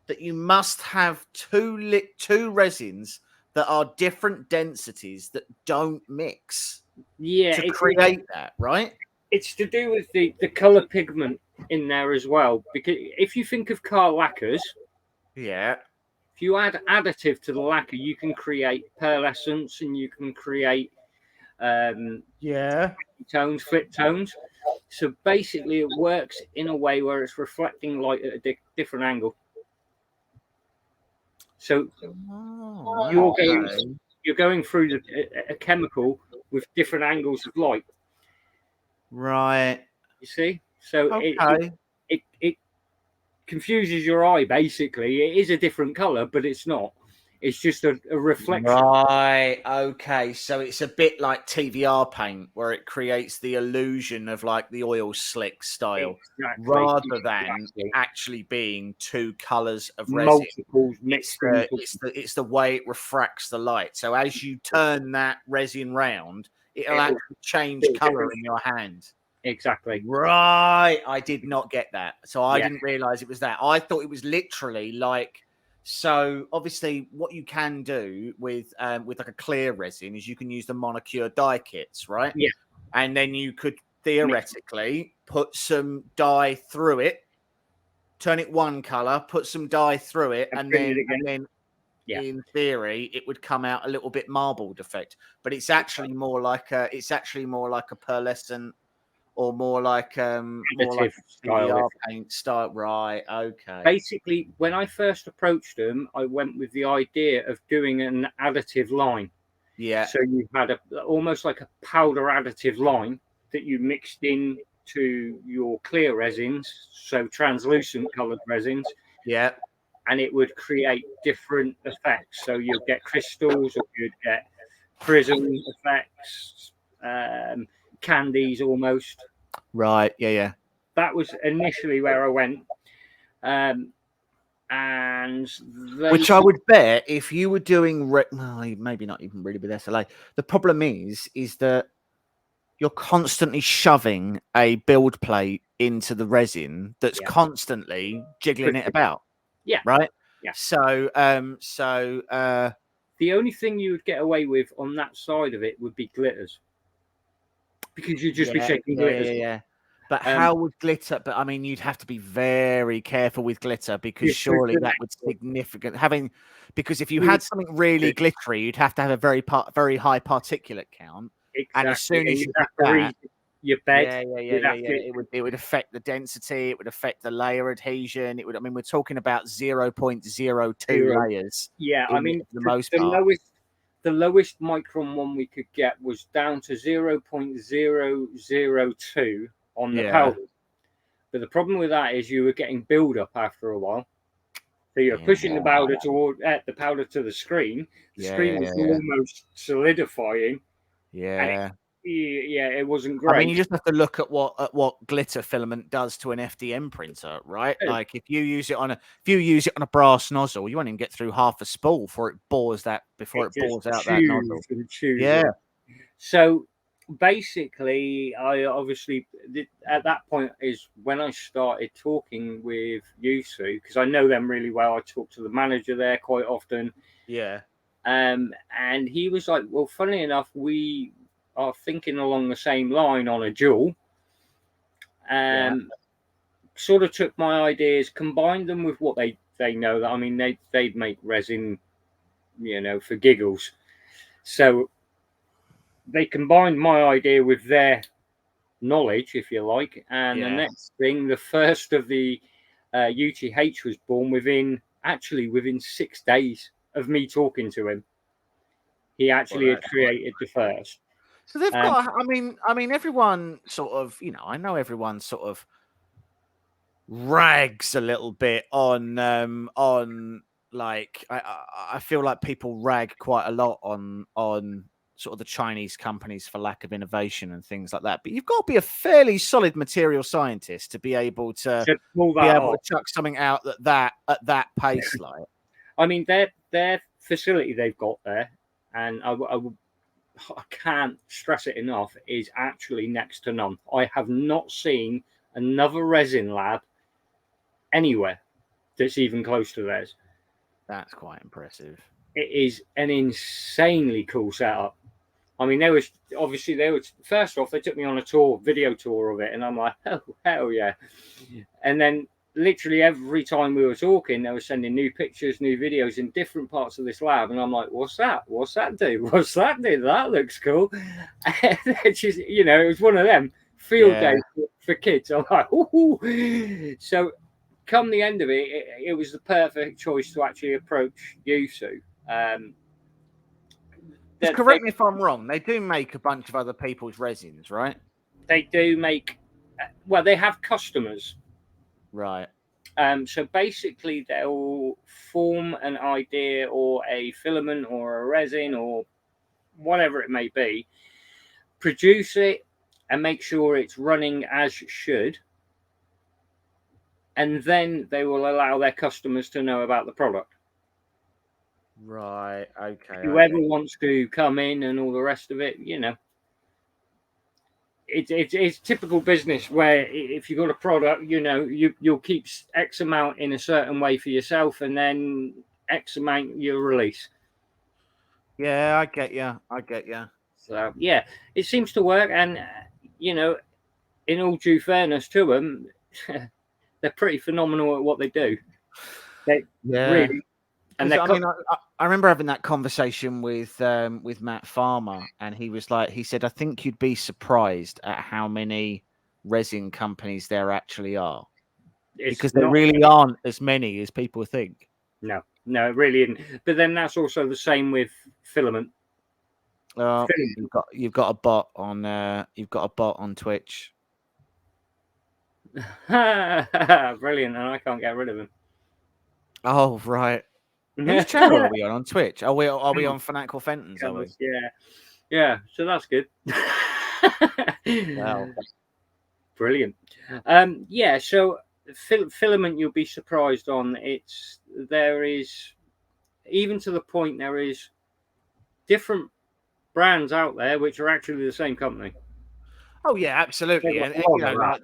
that you must have two resins that are different densities that don't mix to create that, right? It's to do with the color pigment in there as well. Because if you think of car lacquers, if you add additive to the lacquer, you can create pearlescence and you can create tones, flip tones. So basically, it works in a way where it's reflecting light at a different angle. So you're going through a chemical with different angles of light. Right. You see? So Okay. it confuses your eye, basically. It is a different color, but it's not. It's just a reflection. Right. Okay. So it's a bit like TVR paint, where it creates the illusion of like the oil slick style, rather than actually being two colors of resin. Multiples mixed. It's the way it refracts the light. So as you turn that resin round, it'll actually change color in your hand. Exactly. Right. I did not get that. So I didn't realize it was that. I thought it was literally like, so obviously what you can do with like a clear resin is you can use the Monocure dye kits, right? Yeah. And then you could theoretically put some dye through it, turn it one color, put some dye through it, and then in theory it would come out a little bit marbled effect. But it's actually more like a pearlescent, or more like style paint style. Right. Okay. Basically, when I first approached them, I went with the idea of doing an additive line. Yeah. So you had almost like a powder additive line that you mixed in to your clear resins, so translucent colored resins. Yeah. And it would create different effects. So you'd get crystals, or you'd get prism effects, candies almost. Right. Yeah. That was initially where I went. And which I would bet if you were doing maybe not even really with SLA. The problem is that you're constantly shoving a build plate into the resin that's constantly jiggling it about. Yeah. Right. Yeah. So the only thing you would get away with on that side of it would be glitters, because you'd just be shaking glitters. Yeah. But how would glitter? But I mean, you'd have to be very careful with glitter, because surely that would because if you had something really glittery, you'd have to have a very high particulate count. Exactly. And as soon as you have that, your bed, it would affect the density. It would affect the layer adhesion. We're talking about 0.02 layers. Yeah, I mean, the most part. The lowest micron one we could get was down to 0.002 on the powder. But the problem with that is you were getting build up after a while. So you're pushing the powder to the screen. The screen was almost solidifying. Yeah. It wasn't great. I mean, you just have to look at what glitter filament does to an FDM printer, right? Like if you use it on a brass nozzle, you won't even get through half a spool before it bores out that nozzle. Yeah. So basically, I obviously at that point is when I started talking with Yusu, because I know them really well. I talk to the manager there quite often. Yeah. And he was like, well, funnily enough, we are thinking along the same line on a dual. Sort of took my ideas, combined them with what they know. That I mean, they'd make resin, for giggles. So they combined my idea with their knowledge, if you like. And the next thing, the first of the UTH was born within 6 days of me talking to him. He actually had created the first. So they've got. I mean, everyone sort of. I know everyone sort of rags a little bit on like. I feel like people rag quite a lot on sort of the Chinese companies for lack of innovation and things like that. But you've got to be a fairly solid material scientist to be able to chuck something out at that pace. Like, I mean, their facility they've got there, and I can't stress it enough, is actually next to none. I have not seen another resin lab anywhere that's even close to theirs. That's quite impressive. It is an insanely cool setup. I mean, first off, they took me on a video tour of it, and I'm like, oh, hell yeah. And then literally every time we were talking, they were sending new pictures, new videos in different parts of this lab. And I'm like, what's that? What's that do? What's that do? That looks cool. It was one of them. field Yeah. day for kids. I'm like, ooh. So come the end of it was the perfect choice to actually approach Yusu. Just correct me if I'm wrong. They do make a bunch of other people's resins, right? They do make, well, they have customers. Right. So basically, they'll form an idea or a filament or a resin or whatever it may be, produce it and make sure it's running as should. And then they will allow their customers to know about the product. Right. Okay. Whoever wants to come in and all the rest of it, it's typical business where if you've got a product, you'll keep X amount in a certain way for yourself, and then X amount you'll release. Yeah, I get you. So yeah, it seems to work, and in all due fairness to them, they're pretty phenomenal at what they do. They really. And I mean, I remember having that conversation with Matt Farmer, and he said, I think you'd be surprised at how many resin companies there actually are, because there really aren't as many as people think. No, it really isn't. But then that's also the same with filament. You've got a bot on Twitch. Brilliant, and I can't get rid of him. Oh right. Whose channel are we on Twitch? Are we on Fanatical Fentons? Are we? Yeah. So that's good. Wow. Brilliant. Yeah. So filament, you'll be surprised on. There is, even to the point, there is different brands out there which are actually the same company. Oh yeah, absolutely. And like,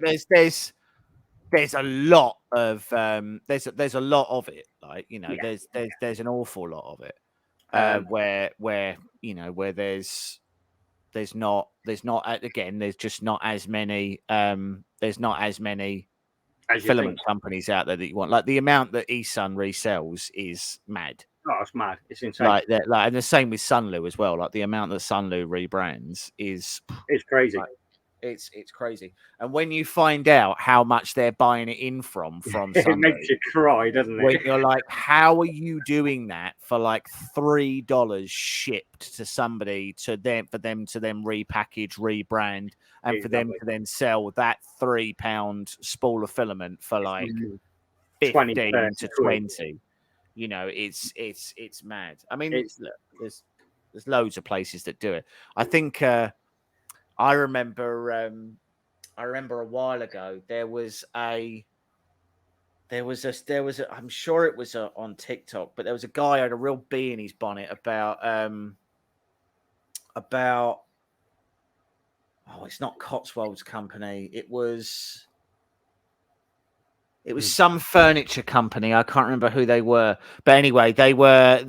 there's a lot of there's a lot of it. Like there's an awful lot of it. Where there's not again, there's just not as many filament companies out there that you want. Like the amount that eSun resells is mad. Oh, it's mad. It's insane. Like and the same with Sunlu as well. Like the amount that Sunlu rebrands is crazy. Like, it's crazy. And when you find out how much they're buying it in from Sunlu, it makes you cry, doesn't it? When you're like, how are you doing that for like $3 shipped to somebody for them to then repackage, rebrand, and for them to then sell that £3 spool of filament for like 15 to 20? It's mad. I mean, there's loads of places that do it. I think I remember a while ago there was a I'm sure it was on TikTok, but there was a guy who had a real bee in his bonnet about it's not Cotswolds Company. It was some furniture company. I can't remember who they were, but anyway, they were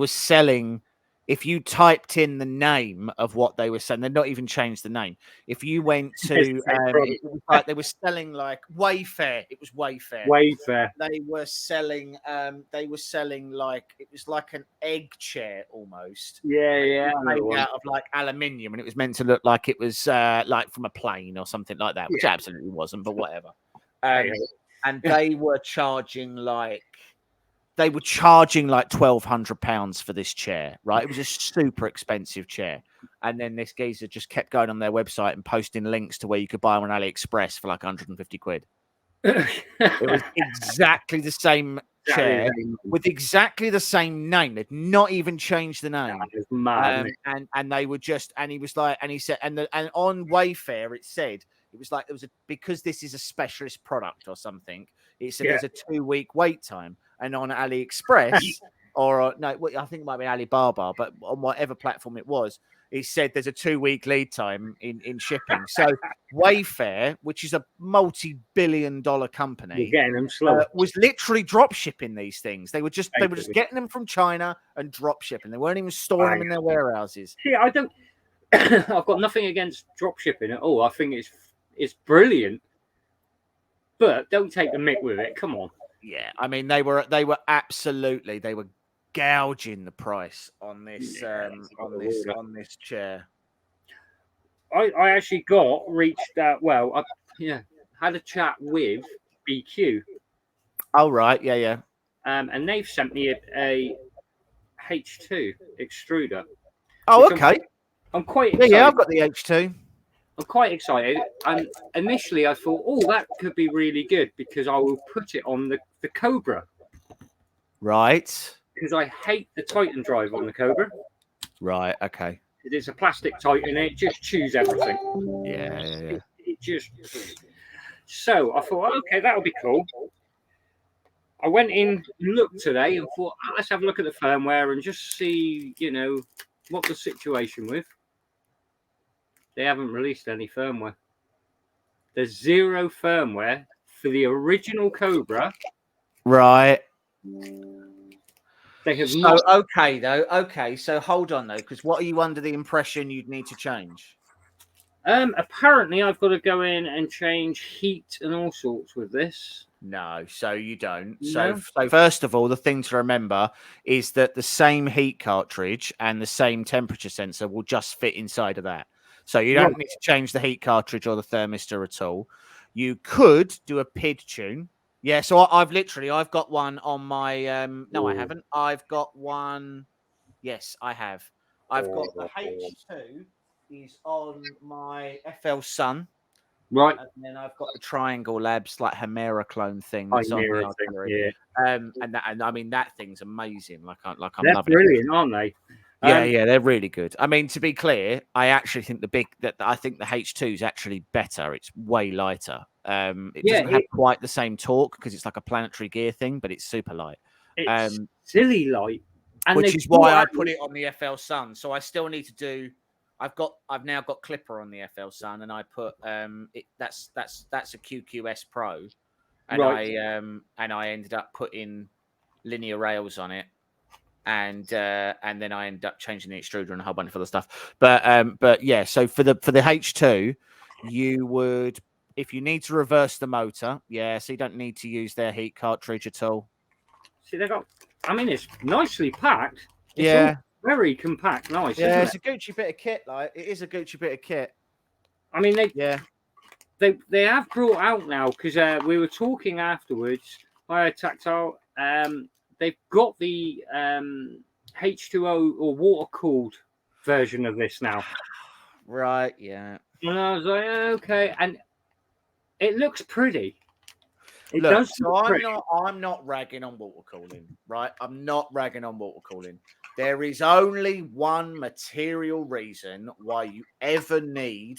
selling. If you typed in the name of what they were selling, they'd not even changed the name. If you went to, it was like they were selling like Wayfair. It was Wayfair. Wayfair. They were selling. Like it was like an egg chair almost. Yeah. Made out of like aluminium, and it was meant to look like it was like from a plane or something like that, which absolutely wasn't. But whatever. And they were charging like £1,200 for this chair, right? It was a super expensive chair. And then this geezer just kept going on their website and posting links to where you could buy them on AliExpress for like 150 quid. It was exactly the same chair with exactly the same name. They'd not even changed the name. That mad, and they were just, and he was like, and he said, and on Wayfair it said, it was like, because this is a specialist product or something. It said there's a 2-week wait time. And on AliExpress, or no, I think it might be Alibaba, but on whatever platform it was, it said there's a 2-week lead time in shipping. So Wayfair, which is a multi-billion-dollar company, was literally drop shipping these things. They were just getting them from China and drop shipping. They weren't even storing them in their warehouses. See, I don't. I've got nothing against drop shipping at all. I think it's brilliant, but don't take the mick with it. Come on. Yeah, I mean they were absolutely gouging the price on this on this chair. I actually reached out. Well, I had a chat with BQ, Oh right, yeah. and they've sent me a H2 extruder, Oh which okay. I'm quite Yeah, excited. I've got the H2. I'm quite excited. And initially, I thought, oh, that could be really good because I will put it on the Cobra Right. because I hate the Titan drive on the Cobra. Right. Okay. It's a plastic Titan and it just chews everything. Yeah. It just. So I thought, okay, that'll be cool. I went in, looked today, and thought, let's have a look at the firmware and just see, what the situation with. They haven't released any firmware. There's zero firmware for the original Cobra. Right. They have So not. okay though. Okay. So hold on though, because what are you under the impression you'd need to change? Apparently, I've got to go in and change heat and all sorts with this. No, so you don't. No? So first of all, the thing to remember is that the same heat cartridge and the same temperature sensor will just fit inside of that. So you don't need to change the heat cartridge or the thermistor at all. You could do a PID tune. Yeah, so I've got one on my no, I haven't. I've got one. Yes, I have. I've got the H2 is on my FL Sun. Right. And then I've got the Triangle Labs like Hemera clone thing. That's on the artillery. Yeah. And I mean that thing's amazing. I'm They're loving brilliant, aren't they? Yeah, they're really good. I mean, to be clear, I actually think I think the H2 is actually better. It's way lighter. It doesn't have quite the same torque because it's like a planetary gear thing, but it's super light. It's silly light. And which is why I put it on the FL Sun. So I still need to do. I've now got Clipper on the FL Sun, and I put that's a QQS Pro, and I ended up putting linear rails on it, and then I ended up changing the extruder and a whole bunch of other stuff. But yeah, so for the H2, you would, if you need to reverse the motor, so you don't need to use their heat cartridge at all. See, it's nicely packed. It's very compact, nice. Yeah, it's a Gucci bit of kit. Like it is a Gucci bit of kit. I mean, they have brought out now because we were talking afterwards via Tactile. They've got the H2O or water cooled version of this now. Right. Yeah. And I was like, okay, and it looks pretty. I'm not ragging on water cooling, right? I'm not ragging on water cooling. There is only one material reason why you ever need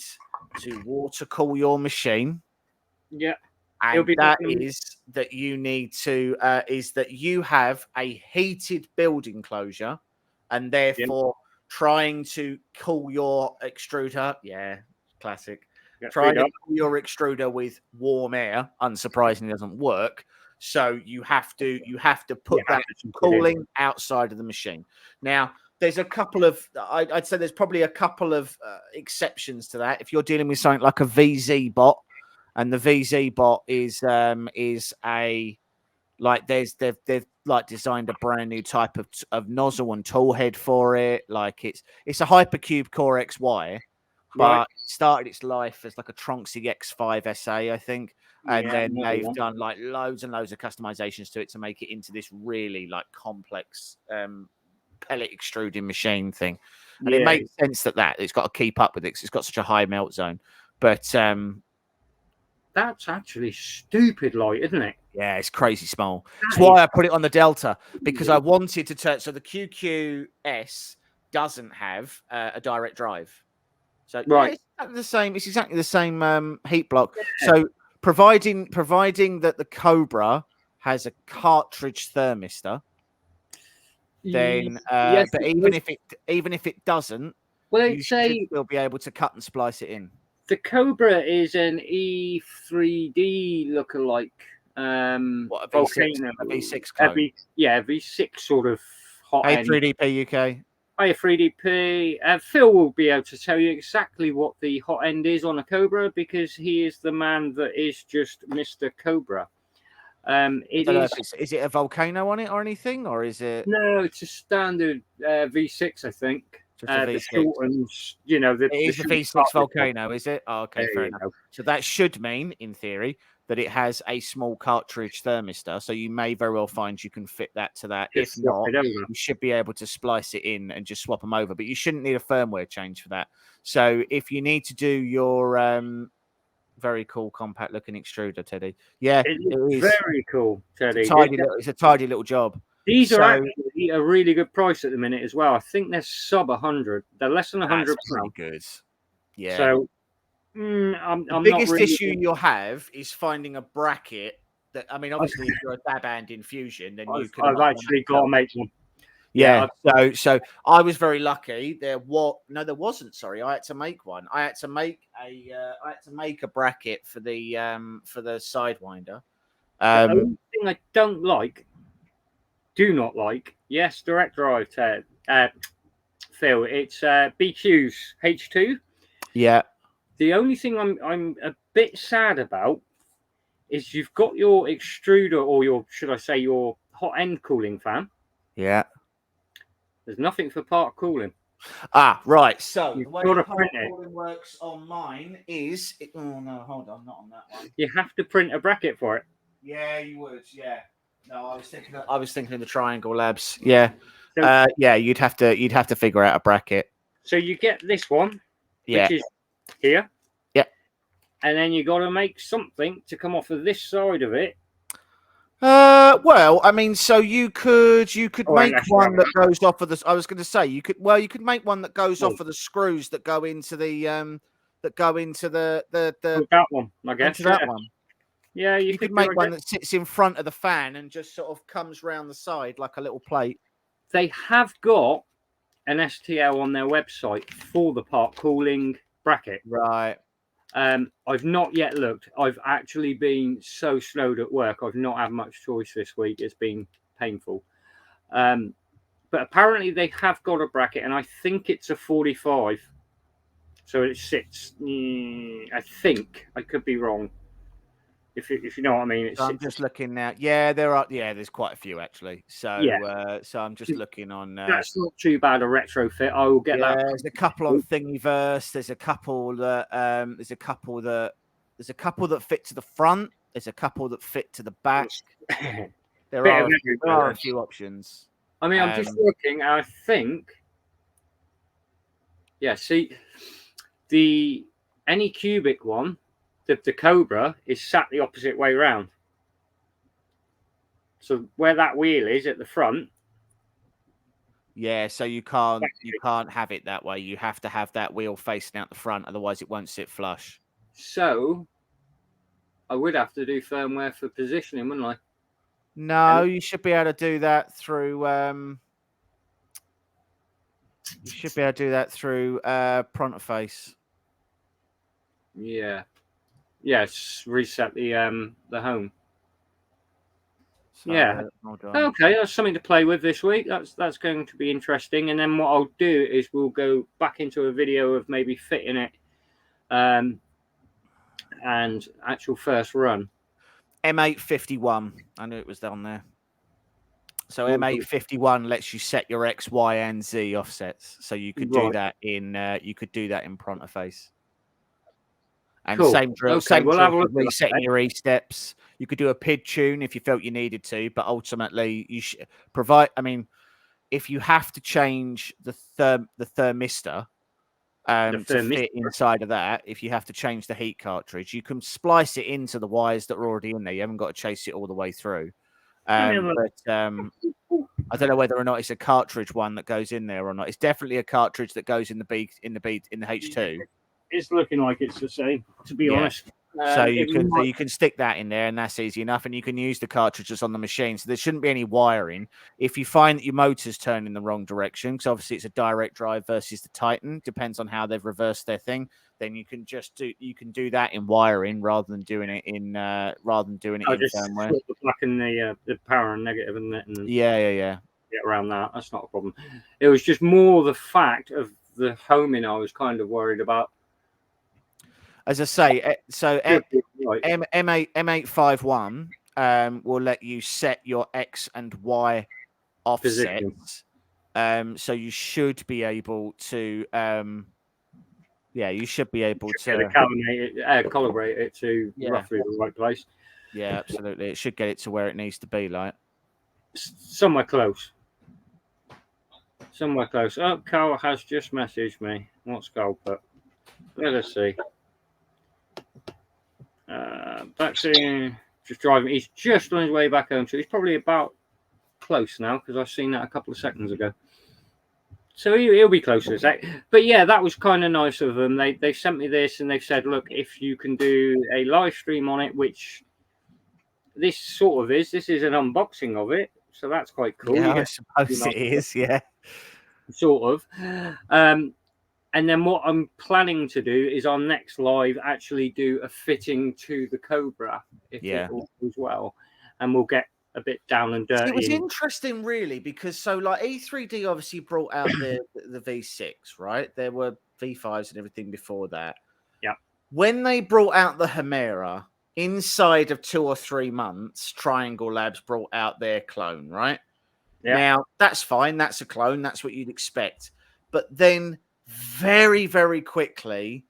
to water cool your machine. Yeah. And that is that you need to is that you have a heated build enclosure and therefore trying to cool your extruder. Yeah, classic. Trying to cool your extruder with warm air, unsurprisingly, doesn't work. So you have to put that cooling outside of the machine. Now, there's a couple of I'd say there's probably a couple of exceptions to that. If you're dealing with something like a VZ bot, and the VZ bot is a like they've like designed a brand new type of nozzle and tool head for it. Like it's a Hypercube Core XY. But it started its life as like a Tronxy X5 SA, I think. And then they've done like loads and loads of customizations to it to make it into this really like complex pellet extruding machine thing. And it makes sense that it's got to keep up with it because it's got such a high melt zone. But that's actually stupid light, isn't it? Yeah, it's crazy small. That's why I put it on the Delta, because I wanted to turn. So the QQS doesn't have a direct drive. So it's exactly the same heat block. Yeah. So providing that the Cobra has a cartridge thermistor, then but even if it doesn't, you should still be able to cut and splice it in. The Cobra is an E3D lookalike. What a V6 clone? V6 sort of hot end. A3DP UK. Hi, 3DP. Phil will be able to tell you exactly what the hot end is on a Cobra because he is the man that is just Mr. Cobra. Is it a volcano on it or anything, or is it? No, it's a standard V6, I think. It's Just a the V6. shortens, you know, the It is the short V6 cartridge. Volcano, is it? Oh, okay, There fair you enough. go. So that should mean, in theory, that it has a small cartridge thermistor. So you may very well find you can fit that to that. Just If swap not, it over. you should be able to splice it in and just swap them over. But you shouldn't need a firmware change for that. So if you need to do your very cool compact looking extruder, Teddy, yeah, It it is is. very cool, Teddy. It's a tidy little job. These So- are actually a really good price at the minute as well. I think they're sub 100. They're less than 100 That's pretty good. Yeah. So I'm The biggest not really issue you'll have is finding a bracket that, I mean, obviously, if you're a dab hand in Fusion, then you can. I've actually got to make one. Yeah. So I was very lucky. There wasn't. Sorry, I had to make one. I had to make a bracket for the Sidewinder. The only thing I do not like, yes, direct drive, Ted, Phil. It's BQ's H2. Yeah. The only thing I'm a bit sad about is you've got your extruder, or your hot end cooling fan. Yeah. There's nothing for part cooling. Ah, right. So You've the way got to part print it. cooling works on mine is. Oh no, hold on, not on that one. You have to print a bracket for it. Yeah, you would. Yeah. No, I was thinking of the Triangle Labs. Yeah. So- Yeah, you'd have to figure out a bracket. So you get this one, Yeah. which is here. Yeah. And then you got to make something to come off of this side of it. Well, I mean, so you could Oh, make that's one right. that goes off of the. I was going to say you could make one that goes off of the screws that go into the With that one, I guess. into that yeah. one. Yeah, You could do, make I one guess. that sits in front of the fan and just sort of comes round the side like a little plate. They have got an STL on their website for the part cooling bracket. Right. I've not yet looked. I've actually been so snowed at work. I've not had much choice this week. It's been painful. But apparently they have got a bracket, and I think it's a 45. So it sits. I think I could be wrong. If you know what I mean. So I'm just looking now. Yeah, there's quite a few actually. So Yeah. so I'm just looking on. That's not too bad a retrofit. I will get that. There's a couple on Thingiverse. There's a couple that fit to the front. There's a couple that fit to the back. There Bit are of everything. a few options. I mean, I'm just looking. I think. Yeah. See, the Anycubic one, the Cobra, is sat the opposite way round. So where that wheel is at the front. Yeah, so you can't have it that way. You have to have that wheel facing out the front, otherwise it won't sit flush. So I would have to do firmware for positioning, wouldn't I? No, you should be able to do that through Pronterface. Yeah. Yes, reset the home. So, Yeah. hold on. Okay, that's something to play with this week. That's going to be interesting. And then what I'll do is we'll go back into a video of maybe fitting it and actual first run. M851. I knew it was down there. So Cool. M851 lets you set your X, Y, and Z offsets. So you could do Right. that in Pronterface. And Cool. same drill, Okay, same we'll drill have a for look at that resetting then. your E steps. You could do a PID tune if you felt you needed to, but ultimately you should provide. I mean, if you have to change the thermistor to fit inside of that, if you have to change the heat cartridge, you can splice it into the wires that are already in there. You haven't got to chase it all the way through. I don't know whether or not it's a cartridge one that goes in there or not. It's definitely a cartridge that goes in the H2. It's looking like it's the same, to be Yeah. honest. So you can stick that in there, and that's easy enough. And you can use the cartridges on the machine, so there shouldn't be any wiring. If you find that your motor's turning in the wrong direction, because obviously it's a direct drive versus the Titan, depends on how they've reversed their thing. Then you can do that in wiring rather than doing it in firmware. Flip the black and the power and negative, and then Yeah. get around that. That's not a problem. It was just more the fact of the homing I was kind of worried about. As I say, so Right. M851 will let you set your X and Y offsets Position. So you should be able to, you should be able to calibrate it to roughly the right place. Yeah, absolutely. It should get it to where it needs to be, like somewhere close. Somewhere close. Oh, Carl has just messaged me. What's Carl put? Let us see. Back to just driving. He's just on his way back home, so he's probably about close now because I've seen that a couple of seconds ago. So he'll be close to a sec. But yeah, that was kind of nice of them. They sent me this and they've said, look, if you can do a live stream on it, which this sort of is. This is an unboxing of it, so that's quite cool. Yeah, I suppose it is. Yeah, sort of. And then what I'm planning to do is on next live actually do a fitting to the Cobra if it all goes well, and we'll get a bit down and dirty. It was interesting, really, because so like E3D obviously brought out the V6, right? There were V5s and everything before that. Yeah. When they brought out the Hemera, inside of 2 or 3 months, Triangle Labs brought out their clone, right? Yeah. Now, that's fine. That's a clone. That's what you'd expect. But then very, very quickly,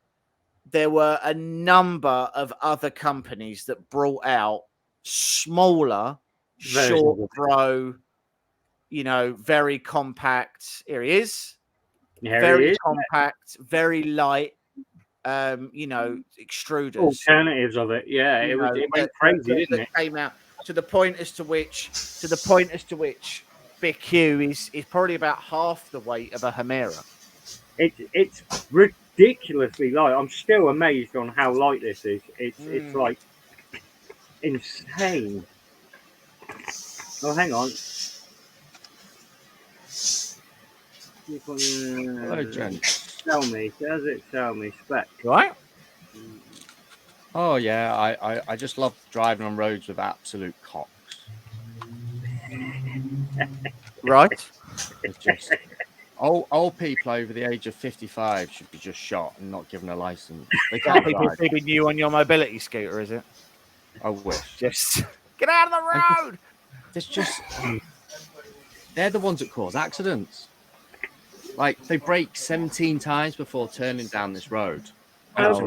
there were a number of other companies that brought out smaller, short throw, very compact. Here he is. Very compact, very light. Extruders, alternatives of it. Yeah, it went crazy, didn't it? Came out to the point as to which Big Q is probably about half the weight of a Hemera. It's ridiculously light. I'm still amazed on how light this is. It's like insane. Oh, hang on. Hello, Jen. Does it tell me spec? Right? Oh yeah, I just love driving on roads with absolute cocks. Right. It's just old people over the age of 55 should be just shot and not given a license. They can't people drive. keeping you on your mobility scooter, is it? I wish. Just get out of the road. It's just they're the ones that cause accidents. Like they brake 17 times before turning down this road. On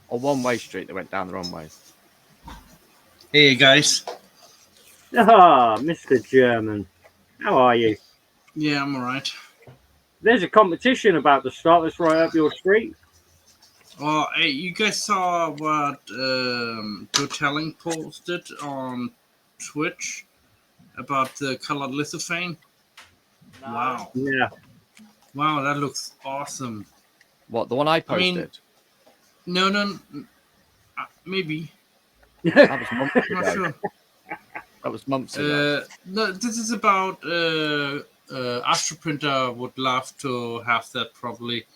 one-way street, they went down the wrong way. Hey guys. Ah, Mr. German. How are you? Yeah, I'm alright. There's a competition about to start. That's right up your street. Oh, hey, you guys saw what Totelling posted on Twitch about the colored lithophane? Wow. Yeah. Wow, that looks awesome. What, the one I posted? No, maybe. That was months I'm not ago. sure. That was months ago. No, this is about Astroprinter would love to have that probably.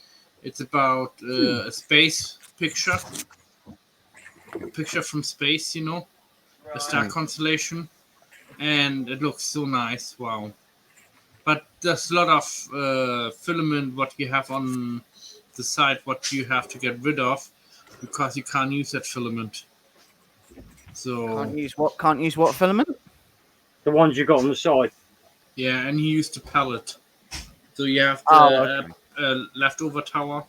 It's about a space picture. A picture from space, a star constellation. And it looks so nice. Wow. But there's a lot of filament what you have on the side what you have to get rid of because you can't use that filament. So Can't use what filament? The ones you got on the side. Yeah, and he used a pallet. So you have the leftover tower.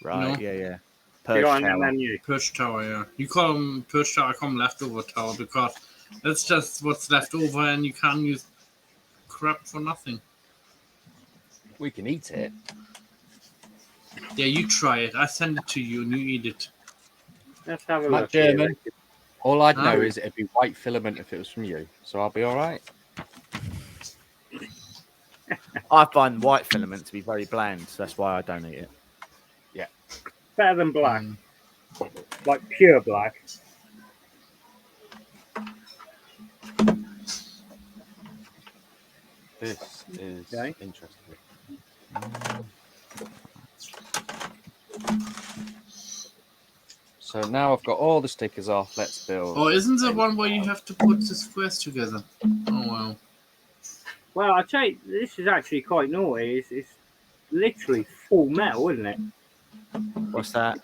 Right, yeah. Perch tower, yeah. You call them perch tower, I call them leftover tower because that's just what's left over and you can't use crap for nothing. We can eat it. Yeah, you try it. I send it to you and you eat it. Let's have a Matt look. German. All I'd know is it'd be white filament if it was from you. So I'll be all right. I find white filament to be very bland, so that's why I don't eat it. Yeah. Better than black. Like pure black. This is interesting. So now I've got all the stickers off. Let's build. Oh, isn't there one where you have to put the squares together? Oh, wow. Well, I tell you, this is actually quite naughty. It's literally full metal, isn't it? What's that?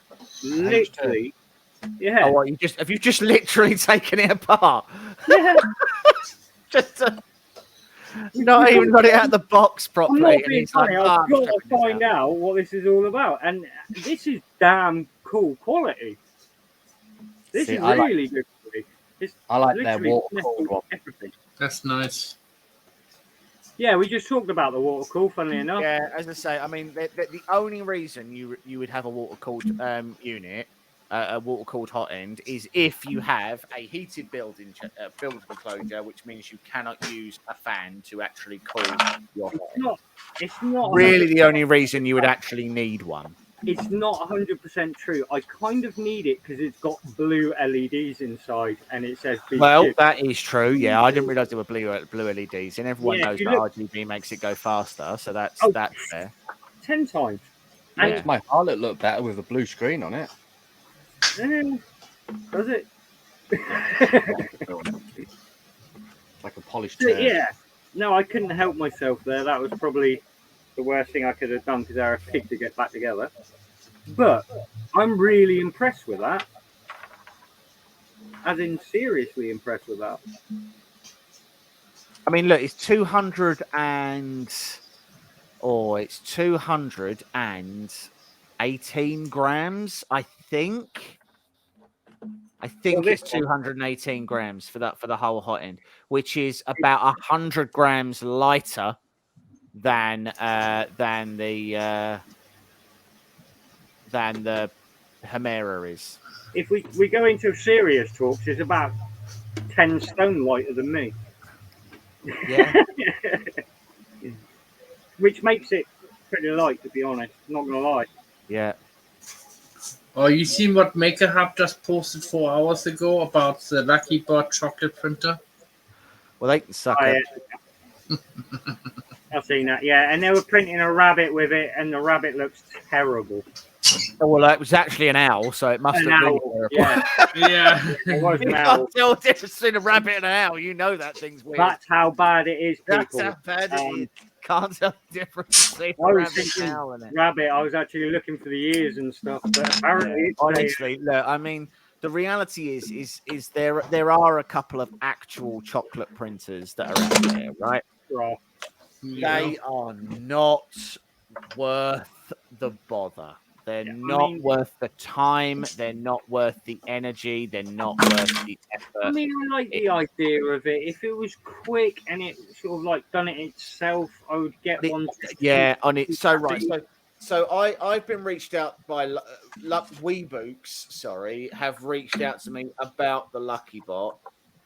Literally. Yeah. Oh, what, have you just literally taken it apart? Yeah. Not even got it out of the box I'm properly. not and being he's like, funny. "Oh, I've I'm got to checking this find out what this is all about, and this is damn cool quality. This See, is I like- really good quality. It's I like their literally water metal, cooled one. everything. That's nice. Yeah, we just talked about the water cool. Funnily enough, Yeah, as I say, I mean, the only reason you would have a water cooled unit, a water cooled hot end, is if you have a heated building building enclosure, which means you cannot use a fan to actually cool your hot end. it's not Really, the only reason you would actually need one. It's not 100% true. I kind of need it because it's got blue LEDs inside, and it says "Be Well, Cute." that is true. Yeah, I didn't realize there were blue LEDs, and everyone Yeah, if knows you that look- RGB makes it go faster, so that's Oh. that's fair. 10 times. Yeah. Makes my Harlot look better with a blue screen on it. Does it? Like a polished chair. Yeah. No, I couldn't help myself there. That was probably the worst thing I could have done because they're a pig to get back together. But I'm really impressed with that. As in, seriously impressed with that. I mean, look, it's 218 grams, I think. I think Well, it's this one- 218 grams for the whole hot end, which is about 100 grams lighter than the Hemera is. If we go into serious talks, it's about 10 stone lighter than me. Yeah. Which makes it pretty light, to be honest. Not gonna lie. Yeah. Oh, you seen what Maker Hub just posted 4 hours ago about the Lucky Bot chocolate printer? Well, they can suck it. I've seen that, yeah. And they were printing a rabbit with it, and the rabbit looks terrible. Well, it was actually an owl, so it must An have really owl, terrible. yeah. Yeah. It was You an owl. can't tell the difference between a rabbit and an owl. You know that thing's weird. That's how bad it is, That's people. how bad it Um, is. Can't tell the difference between I a was rabbit and thinking an owl in it. rabbit. I was actually looking for the ears and stuff, but apparently, it's Honestly, look, I mean, the reality is there are a couple of actual chocolate printers that are out there, right? raw. They are not worth the bother. They're Yeah, I not mean- worth the time. They're not worth the energy. They're not worth the effort. I mean, I like the idea of it. If it was quick and it sort of like done it itself, I would get one. Yeah, on it. So right. So I've been reached out by Weebooks. Sorry, have reached out to me about the Lucky Bot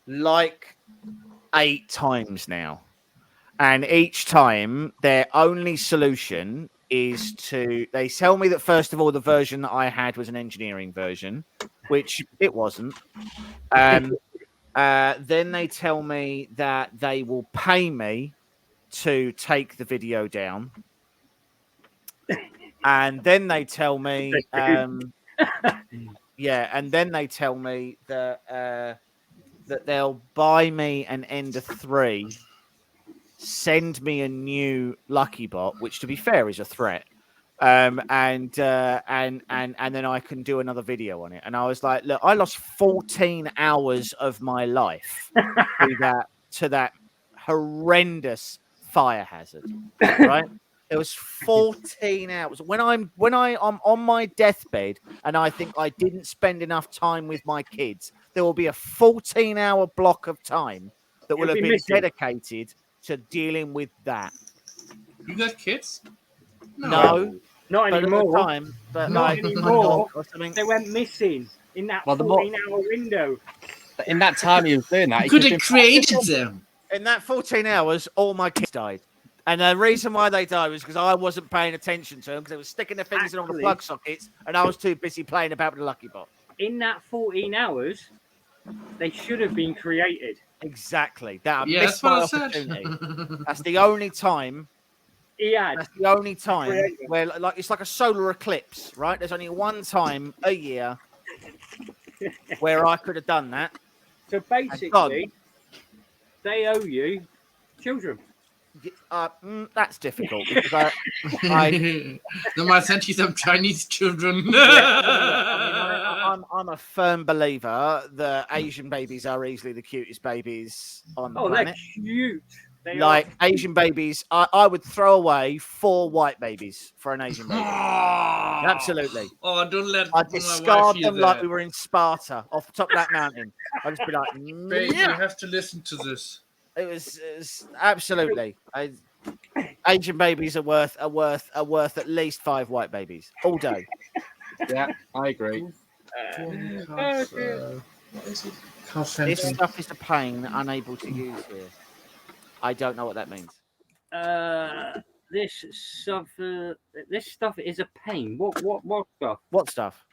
like 8 times now, and each time their only solution is they tell me that first of all the version that I had was an engineering version, which it wasn't. Then they tell me that they will pay me to take the video down. And then they tell me, yeah, and then they tell me that that they'll buy me an Ender 3, send me a new Lucky Bot, which to be fair is a threat. And then I can do another video on it. And I was like, look, I lost 14 hours of my life to that horrendous fire hazard. Right? It was 14 hours. When I'm on my deathbed and I think I didn't spend enough time with my kids, there will be a 14-hour block of time that will You'll have be been missing. dedicated to dealing with that. You got kids? No, Not but at the anymore. time, but Not like anymore. or something. They went missing in that Well, the 14-hour window. In that time he was doing that, You he could could've have been created them. In that 14 hours, all my kids died. And the reason why they died was because I wasn't paying attention to them because they were sticking their fingers in all the Actually- plug sockets and I was too busy playing about with the Lucky Bot. In that 14 hours, they should have been created. Exactly. That I Yeah, missed that's my what I said. opportunity. That's the only time. He had. That's the only time Creative. where, like, it's like a solar eclipse, right? There's only one time a year where I could have done that. So basically, they owe you children. That's difficult because I No, I sent you some Chinese children. I'm a firm believer that Asian babies are easily the cutest babies on the Oh, planet. they're cute. They Like are. Asian babies, I would throw away 4 white babies for an Asian baby. Absolutely. Oh, don't let I'd my wife discard hear them like that. we were in Sparta off the top of that mountain. I'd just be like, Babe, you yeah. have to listen to this. It was absolutely. Asian babies are worth at least 5 white babies all day. Yeah, I agree. Oh, dear. This stuff is a pain, unable to use here. I don't know what that means. This stuff is a pain. What stuff? What stuff?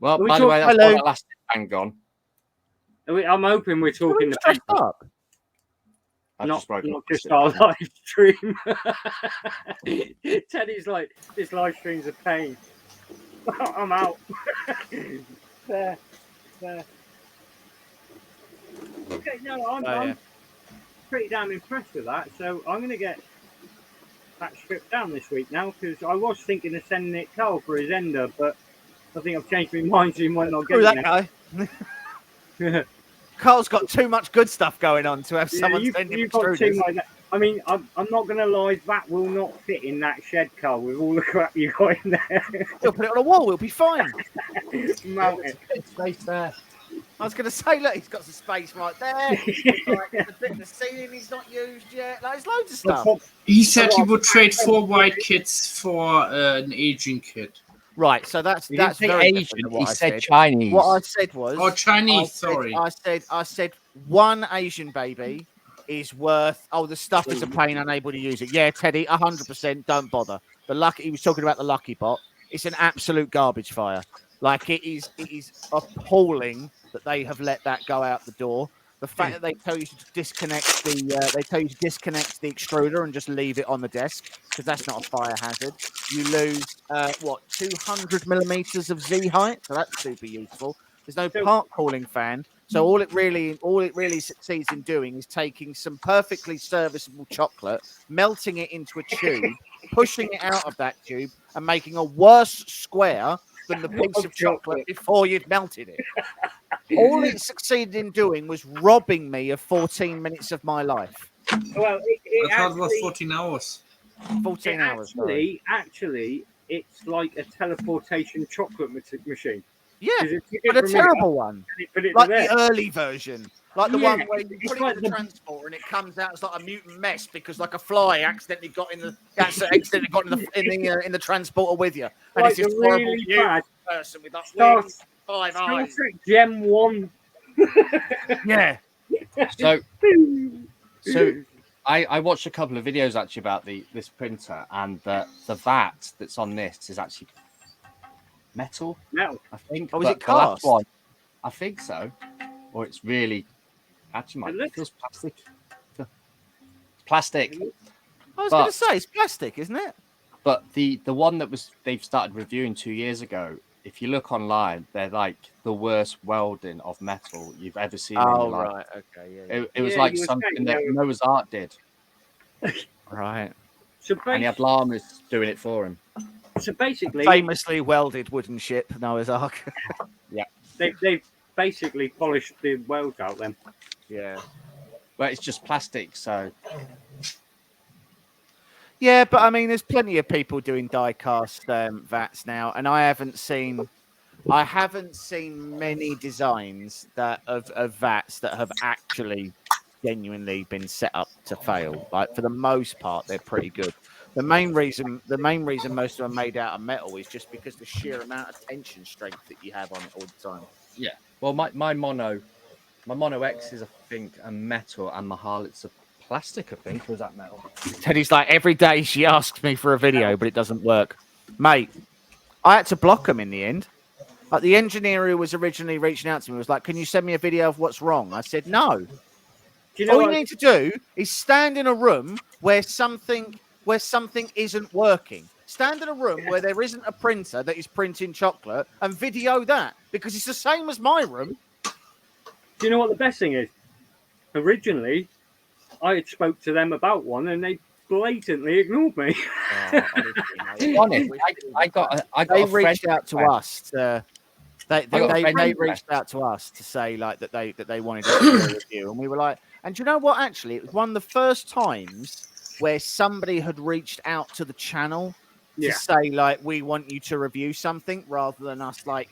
Well, We by the way, talk- that's Hello. one elastic band gone. I'm hoping we're talking the Stressed pain, up. I've not just broken not the just elastic our band. live stream. Teddy's like, this live stream's a pain. I'm out. There. Okay, no, I'm pretty damn impressed with that. So I'm going to get that stripped down this week now, because I was thinking of sending it Carl for his ender, but I think I've changed my mind, so he might not get Screw it that guy. Carl's got too much good stuff going on to have someone send him you've got too extruders. much. I mean, I'm not going to lie, that will not fit in that shed, Carl, with all the crap you got in there. We'll put it on a wall. We'll be fine. Mount it. It's space there. I was going to say, look, he's got some space right there. Like, the bit of the ceiling he's not used yet. Like, there's loads of stuff. He said he would trade 4 white kids for an Asian kid. Right, so that's Didn't say very Asian. different than He what I said said. Chinese. What I said was, Oh, Chinese, sorry. I said one Asian baby is worth. Oh, the stuff is a pain, unable to use it. Yeah, Teddy, 100%. Don't bother. He was talking about the Lucky Bot. It's an absolute garbage fire. Like it is appalling that they have let that go out the door. The fact that they tell you to disconnect the extruder and just leave it on the desk, because that's not a fire hazard. You lose 200 millimeters of Z height, so that's super useful. There's no part cooling fan, so all it really succeeds in doing is taking some perfectly serviceable chocolate, melting it into a tube, pushing it out of that tube, and making a worse square than the piece of chocolate before you'd melted it. All it succeeded in doing was robbing me of 14 minutes of my life. Well, I thought it was 14 hours. 14 hours. Sorry. Actually, it's like a teleportation chocolate machine. Yeah, 'Cause if you but get a from here, terrible one. put it Like there. the early version. Like the Yeah, one where you it's put it like in the the- transporter and it comes out as like a mutant mess because like a fly accidentally got in the transporter with you. And Like it's this the horrible really mutant bad person with like Star- wings, 5 Star eyes. Trek Gem 1. Yeah. So I watched a couple of videos actually about this printer, and the VAT that's on this is actually metal, No. I think. Oh, is but it the last cast? one, I think so. Or it's really actually It it looks- feels plastic. Plastic. I was But- going to say it's plastic, isn't it? But the one that they've started reviewing 2 years ago, if you look online, they're like the worst welding of metal you've ever seen in your life. right. Okay. Yeah. It was Yeah, like you were something saying, that yeah. Noah's Ark did, Right. So, and he had llamas doing it for him. so basically, Famously welded wooden ship, Noah's Ark. they've basically polished the welds out then. Yeah. But it's just plastic, so Yeah, but I mean, there's plenty of people doing die-cast VATs now, and I haven't seen many designs of VATs that have actually genuinely been set up to fail. Like for the most part, they're pretty good. The main reason most of them are made out of metal is just because the sheer amount of tension strength that you have on it all the time. yeah. Well, my Mono X is, I think, a metal, and my Harlot's a plastic, I think, or is that metal? Teddy's like, every day she asks me for a video, but it doesn't work. Mate, I had to block them in the end. Like the engineer who was originally reaching out to me was like, can you send me a video of what's wrong? I said, no. Do you know All you what? need to do is stand in a room where something isn't working. Stand in a room where there isn't a printer that is printing chocolate and video that, because it's the same as my room. Do you know what the best thing is? Originally, I had spoke to them about one, and they blatantly ignored me. Honest, I got They a reached friend out to us. They got a friend they request. reached out to us to say like that they wanted us to do a review, and we were like, And do you know what? Actually, it was one of the first times where somebody had reached out to the channel to Yeah. say, like, we want you to review something, rather than us, like,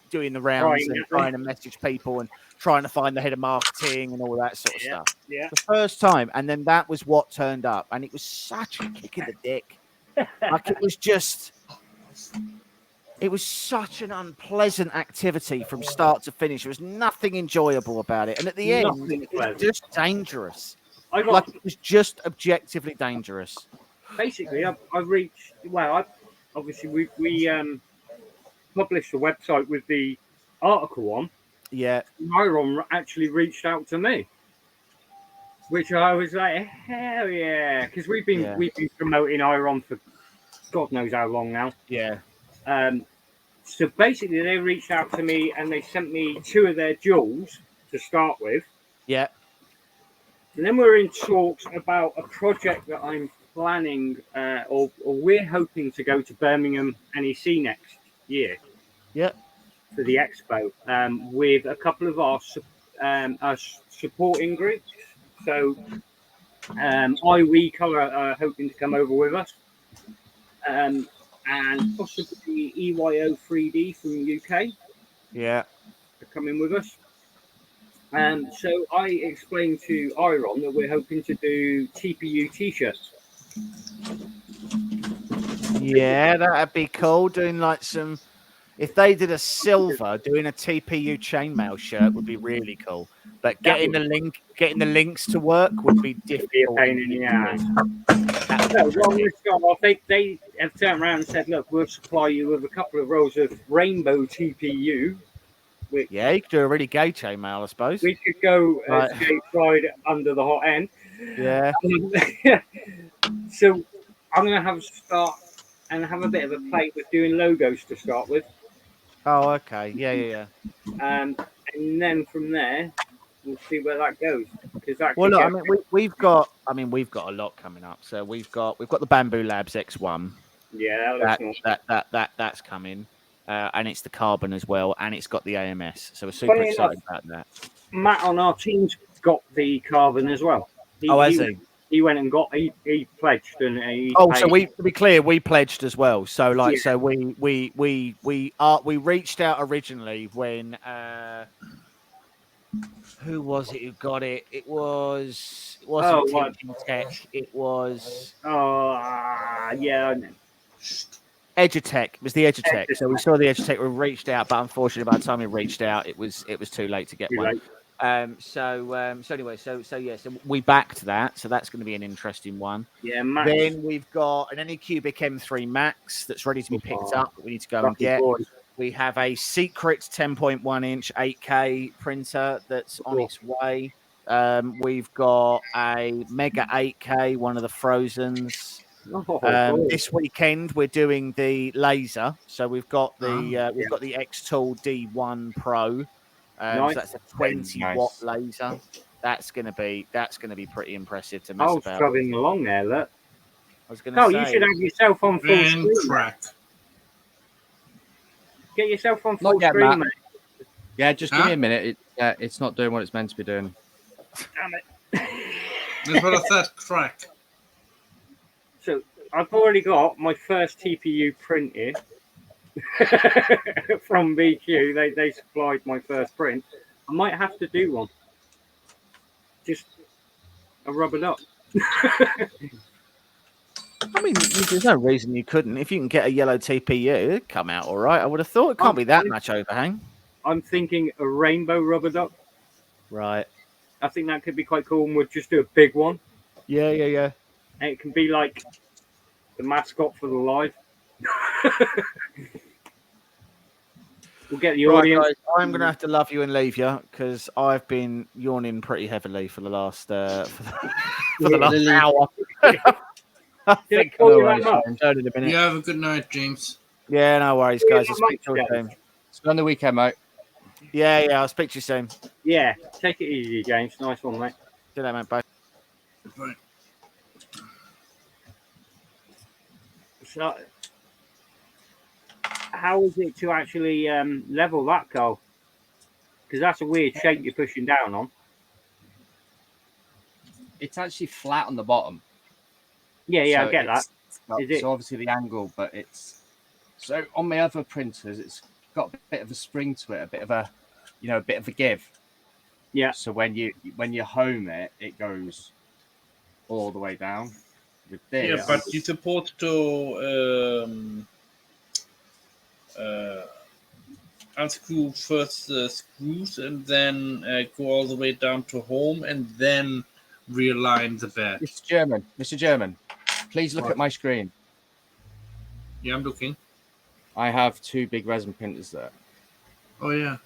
doing the rounds and trying to message people and trying to find the head of marketing and all that sort of Yeah. stuff. Yeah. The first time, and then that was what turned up, and it was such a kick in the dick. Like, it was such an unpleasant activity from start to finish. There was nothing enjoyable about it, and at the end, Nothing it was pleasant. just dangerous. I got Like, it was just objectively dangerous. basically. I reached. Well, obviously we published a website with the article on. Yeah, Myron actually reached out to me, which I was like, hell yeah, because we've been promoting Iron for God knows how long now. yeah, So basically, they reached out to me and they sent me 2 of their jewels to start with, yeah. and then we're in talks about a project that I'm planning, or we're hoping to go to Birmingham NEC next year. Yeah. For the expo, with a couple of our supporting groups. So, iWe Colour are hoping to come over with us, and possibly EYO 3D from the UK Yeah. are coming with us. So I explained to Iron that we're hoping to do TPU t-shirts. Yeah, that'd be cool. Doing like some, if they did a silver, doing a TPU chainmail shirt would be really cool. But getting the links to work would be difficult. Be a pain in the ass. They have turned around and said, "Look, we'll supply you with a couple of rolls of rainbow TPU." Yeah, you could do a really gay chainmail, I suppose. We could go Right. as gay pride under the hot end. Yeah. So I'm going to have a start and have a bit of a play with doing logos to start with. Oh, okay. Yeah. And then from there, we'll see where that goes. Well, look, I mean, we've got a lot coming up. So we've got the Bamboo Labs X1. Yeah, that's coming, and it's the Carbon as well, and it's got the AMS. So we're super excited about that. Matt on our team's got the Carbon as well. Has he? He went and he pledged and he. So to be clear, we pledged as well. So so we reached out originally when who was it who got it? It wasn't Teaching Tech. It was Edutech. It was the Edutech. So we saw the Edutech. We reached out, but unfortunately, by the time we reached out, it was too late to get one. So we backed that. So that's going to be an interesting one. Yeah, Max. Then we've got an Anycubic M3 Max that's ready to be picked up. We need to go and get. We have a secret 10.1 inch 8K printer that's on its way. We've got a Mega 8K, one of the Frozens. This weekend we're doing the laser. So we've got the X-Tool D1 Pro. Nice. So that's a 20-watt laser. That's gonna be pretty impressive to mess about. Scrubbing along there, look. I was gonna say, you should have yourself on full screen. Crack. Get yourself on full screen, mate. Yeah, just give me a minute. It's not doing what it's meant to be doing. Damn it. That's what I said, crack. So I've already got my first TPU print here from BQ. They supplied my first print. I might have to do one. Just a rubber duck. I mean, there's no reason you couldn't. If you can get a yellow TPU, it'd come out all right. I would have thought it can't be that much overhang. I'm thinking a rainbow rubber duck. Right. I think that could be quite cool, and we'll just do a big one. Yeah. And it can be like the mascot for the live. We'll get the audience. Guys, I'm going to have to love you and leave you because I've been yawning pretty heavily for the last for the last hour. I think You have a good night, James. Yeah, no worries, guys. I'll speak to you soon. Spend the weekend, mate. Yeah, I'll speak to you soon. Yeah, take it easy, James. Nice one, mate. See you later, mate. Bye. Bye. So, how is it to actually level that goal? Because that's a weird shape you're pushing down on. it's actually flat on the bottom. Yeah, I So get that. Is it- So obviously the angle, but it's so on my other printers, it's got a bit of a spring to it, a bit of a give. Yeah. So when you home it, it goes all the way down. With this, Yeah, but you're supposed to unscrew first the screws and then go all the way down to home and then realign the bed. Mr. German, please look What? at my screen. Yeah, I'm looking. I have 2 big resin printers there. Oh yeah,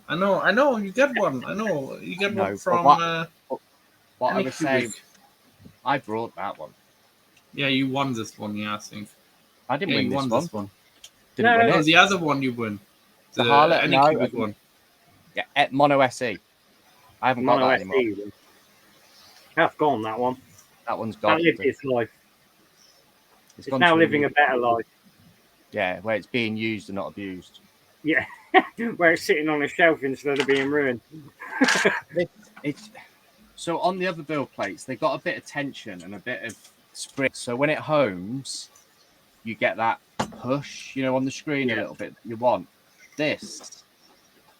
I know. You get one. I know you get No, one but from. What I was Anycubic. saying, I brought that one. Yeah, you won this one. Yeah, I think. I didn't Yeah, win you won this this one. Didn't No, win No, it. the other one you win. The Harlot, no, Anycubic one. Yeah, Mono SE. I haven't got Mono that anymore. SE. That's gone. That one. That one's That gone. lived its life. It's gone now to living a better life. Yeah, where it's being used and not abused. Yeah, where it's sitting on a shelf instead of being ruined. It's so on the other build plates, they got a bit of tension and a bit of spring. So when it homes, you get that push, on the screen a little bit that you want. This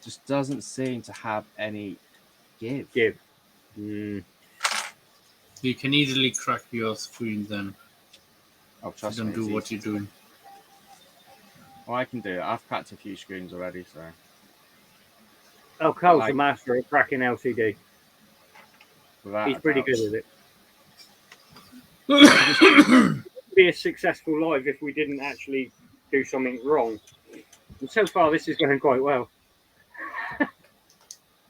just doesn't seem to have any give. Mm. You can easily crack your screen then. Oh, trust Don't me. do it's what easy. you're doing. Well, I can do it. I've cracked a few screens already, so. Oh, Cole's Like- a master at cracking LCD. without He's a pretty doubt. good at it. Be a successful live if we didn't actually do something wrong. And so far, this is going quite well.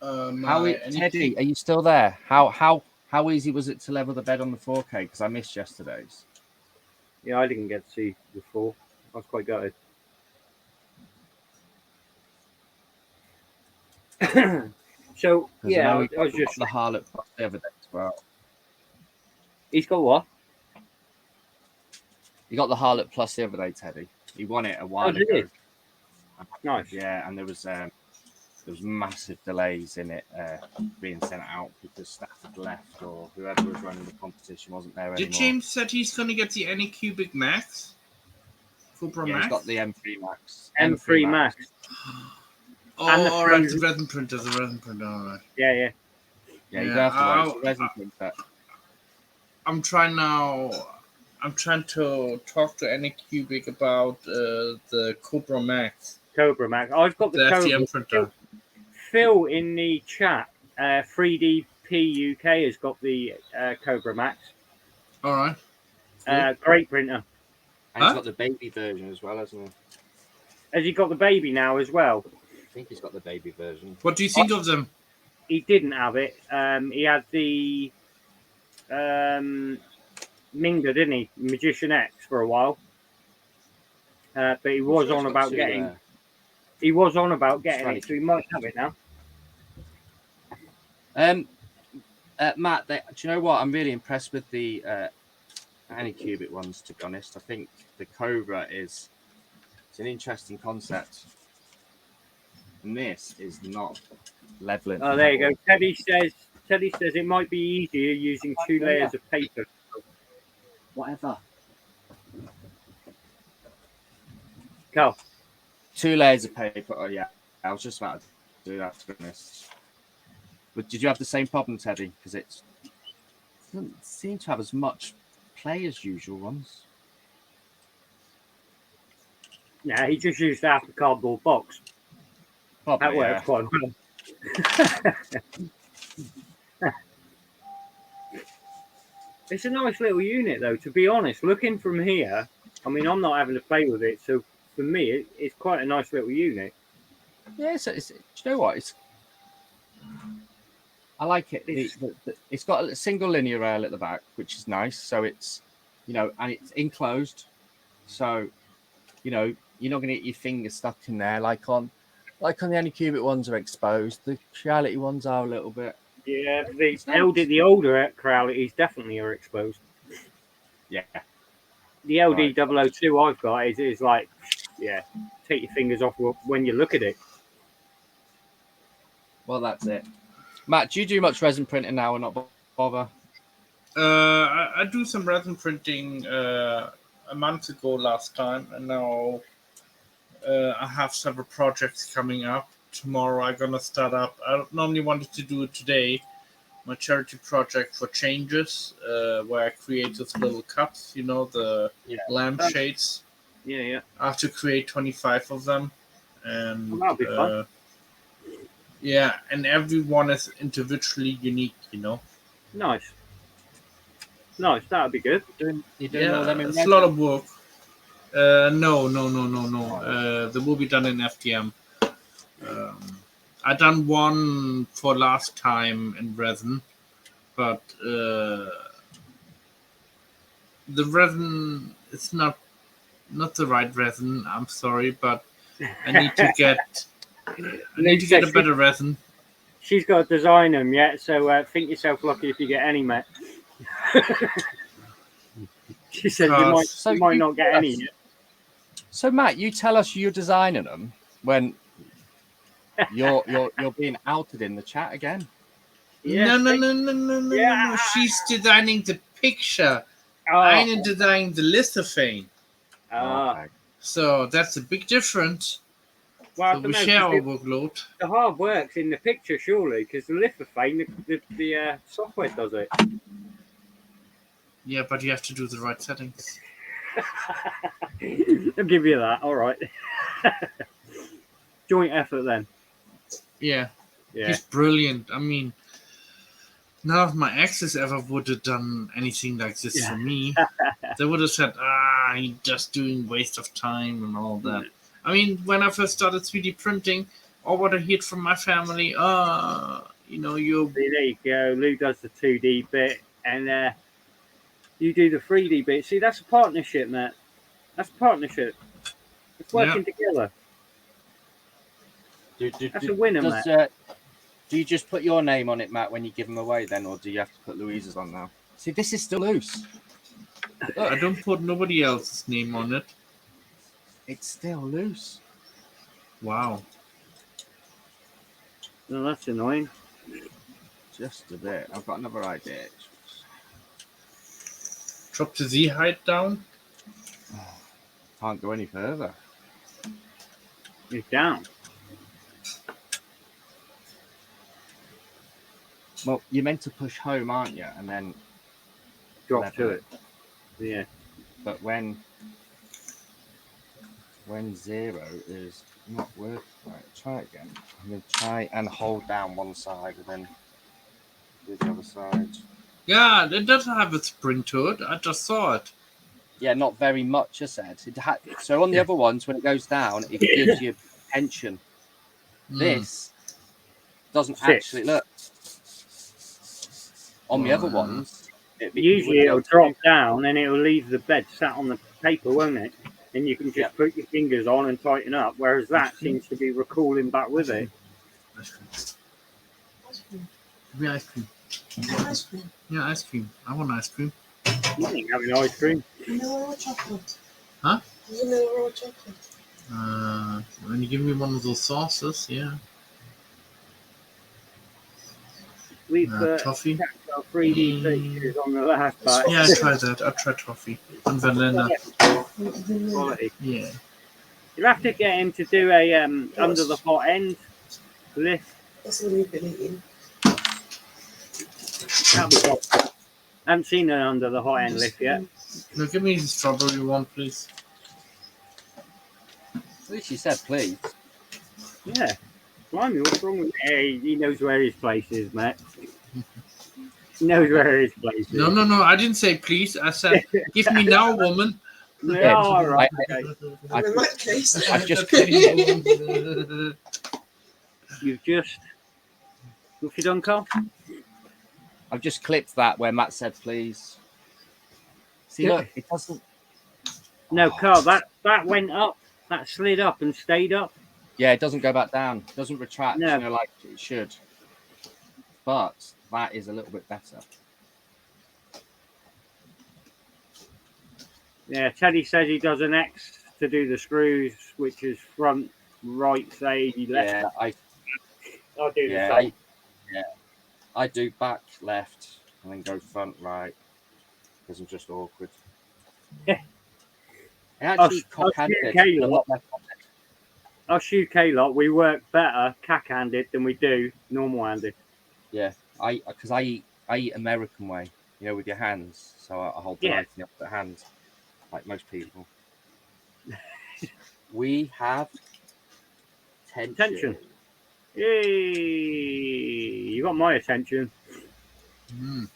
Teddy, are you still there? How easy was it to level the bed on the 4K? Because I missed yesterday's. Yeah, I didn't get to see before. I was quite gutted. So 'Cause yeah, know I he was got just. the Harlot Plus the other day as well. He's got what? He got the Harlot Plus the other day, Teddy. He won it a while did he? ago. Nice. Yeah, and there was massive delays in it being sent out because staff had left or whoever was running the competition wasn't there anymore. Did James said he's going to get the Anycubic Max? Cobra Yeah, Max? he's got the M3 Max. M3 Max. Oh, and the all right, frozen- the resin printer, all right. Yeah. Yeah, you Yeah, don't have to worry. It's a resin printer. I'm trying now. I'm trying to talk to Anycubic about the Cobra Max. Cobra Max. I've got the The Cobra. FDM printer. Phil in the chat, 3DP UK has got the Cobra Max. All right. Great printer. And he's Huh? got the baby version as well, hasn't he? Has he got the baby now as well? I think he's got the baby version. What do you think of them? He didn't have it. He had the Minga, didn't he? Magician X for a while. But he was on about getting. He was on about getting it, so he might have it now. Matt, do you know what? I'm really impressed with the Anycubic ones, to be honest. I think the Cobra it's an interesting concept. And this is not leveling. Oh, there you go. Teddy says it might be easier using 2 layers of paper. Whatever. Carl. 2 layers of paper. Oh, yeah. I was just about to do that, to be honest. But did you have the same problem, Teddy? Because it doesn't seem to have as much play as usual ones. Nah, he just used half the cardboard box. Probably, That works quite well. It's a nice little unit, though, to be honest. Looking from here, I mean, I'm not having to play with it, so for me, it's quite a nice little unit. Yeah, do you know what? I like it. It's got a single linear rail at the back, which is nice. So it's, and it's enclosed. So, you're not going to get your finger stuck in there like on the Anycubic ones are exposed. The Creality ones are a little bit. Yeah, the older Crealities definitely are exposed. Yeah. The LD 002 I've got is like, yeah, take your fingers off when you look at it. Well, that's it. Matt, do you do much resin printing now or not bother? I do some resin printing a month ago last time, and now I have several projects coming up. Tomorrow I'm gonna start up. I normally wanted to do it today. My charity project for changes, where I create those little cups, the Yeah. lampshades. Yeah. I have to create 25 of them, and Oh, that'll be fun. yeah, and everyone is individually unique. Nice. That'd be good. You're doing all Yeah, them in it's a lot resin? of work. No. They will be done in FDM. I done one for last time in resin, but the resin is not the right resin. I'm sorry, but I need to get a better resin. She's got to design them yet, so think yourself lucky if you get any, mate. She said you might not get any yet. So Matt, you tell us you're designing them when you're being outed in the chat again. Yes, No. She's designing the picture. Oh, I'm designing the lithophane. Okay. So that's a big difference. well, I So don't we know, share 'cause our workload. the hard work's in the picture, surely, because the lithophane, the software does it. Yeah, but you have to do the right settings. I'll give you that. All right. Joint effort then. Yeah. Yeah. He's brilliant. I mean, none of my exes ever would have done anything like this for me. They would have said, he's just doing waste of time and all that. I mean, when I first started 3D printing, all what I heard from my family, you. See, there you go. Lou does the 2D bit, and you do the 3D bit. See, that's a partnership, Matt. That's a partnership. It's working together. That's a winner, Matt. Do you just put your name on it, Matt, when you give them away then, or do you have to put Louise's on now? See, this is still loose. I don't put nobody else's name on it. It's still loose. Wow. No, that's annoying. Just a bit. I've got another idea. Drop the Z height down. Can't go any further. You're down. Well, you're meant to push home, aren't you? And then Drop to it. Yeah. But when 0 is not working, right, try it again. I'm going to try and hold down one side and then do the other side. Yeah, it doesn't have a spring to it. I just saw it. Yeah, not very much, I said. So on the other ones, when it goes down, it gives you tension. This doesn't actually look. On the other ones, usually it'll drop down and it'll leave the bed sat on the paper, won't it? And you can just put your fingers on and tighten up, whereas that seems to be recalling back with it. Maybe ice cream. Ice cream. Yeah, ice cream. I want ice cream. You ain't having ice cream. Vanilla or chocolate? Huh? Vanilla or chocolate? When you give me one of those sauces, yeah. We've toffee. checked our 3D pictures on the last batch. Yeah, I tried that. I tried toffee and vanilla. Quality. Yeah. You'll have to get him to do a under the hot end lift. That's what we've been eating. That'll be cool. I haven't seen an under the hot end lift yet. No, give me the strawberry one, please. At least you said please. Yeah. Blimey, what's wrong with Hey, he knows where his place is, Matt. He knows where his place is. No. I didn't say please. I said, give me now, woman. Yeah, all right. I'm in my case. I've just You've just. What's you done, Carl? I've just clipped that where Matt said please. See, look, it doesn't. No, Carl, that went up. That slid up and stayed up. Yeah, it doesn't go back down. It doesn't retract, No. like it should. But that is a little bit better. Yeah, Teddy says he does an X to do the screws, which is front, right, say, left. Yeah, I'll do the same. I do back, left, and then go front, right, because I'm just awkward. Yeah. Actually, Us cock-handed, UK a lot. lot less cock-handed. Us UK lot, we work better cack-handed than we do normal-handed. Yeah, because I eat American way, you know, with your hands. So I hold the Yeah. knife in the opposite hand, like most people. We have tension. Yay! You got my attention. Mm.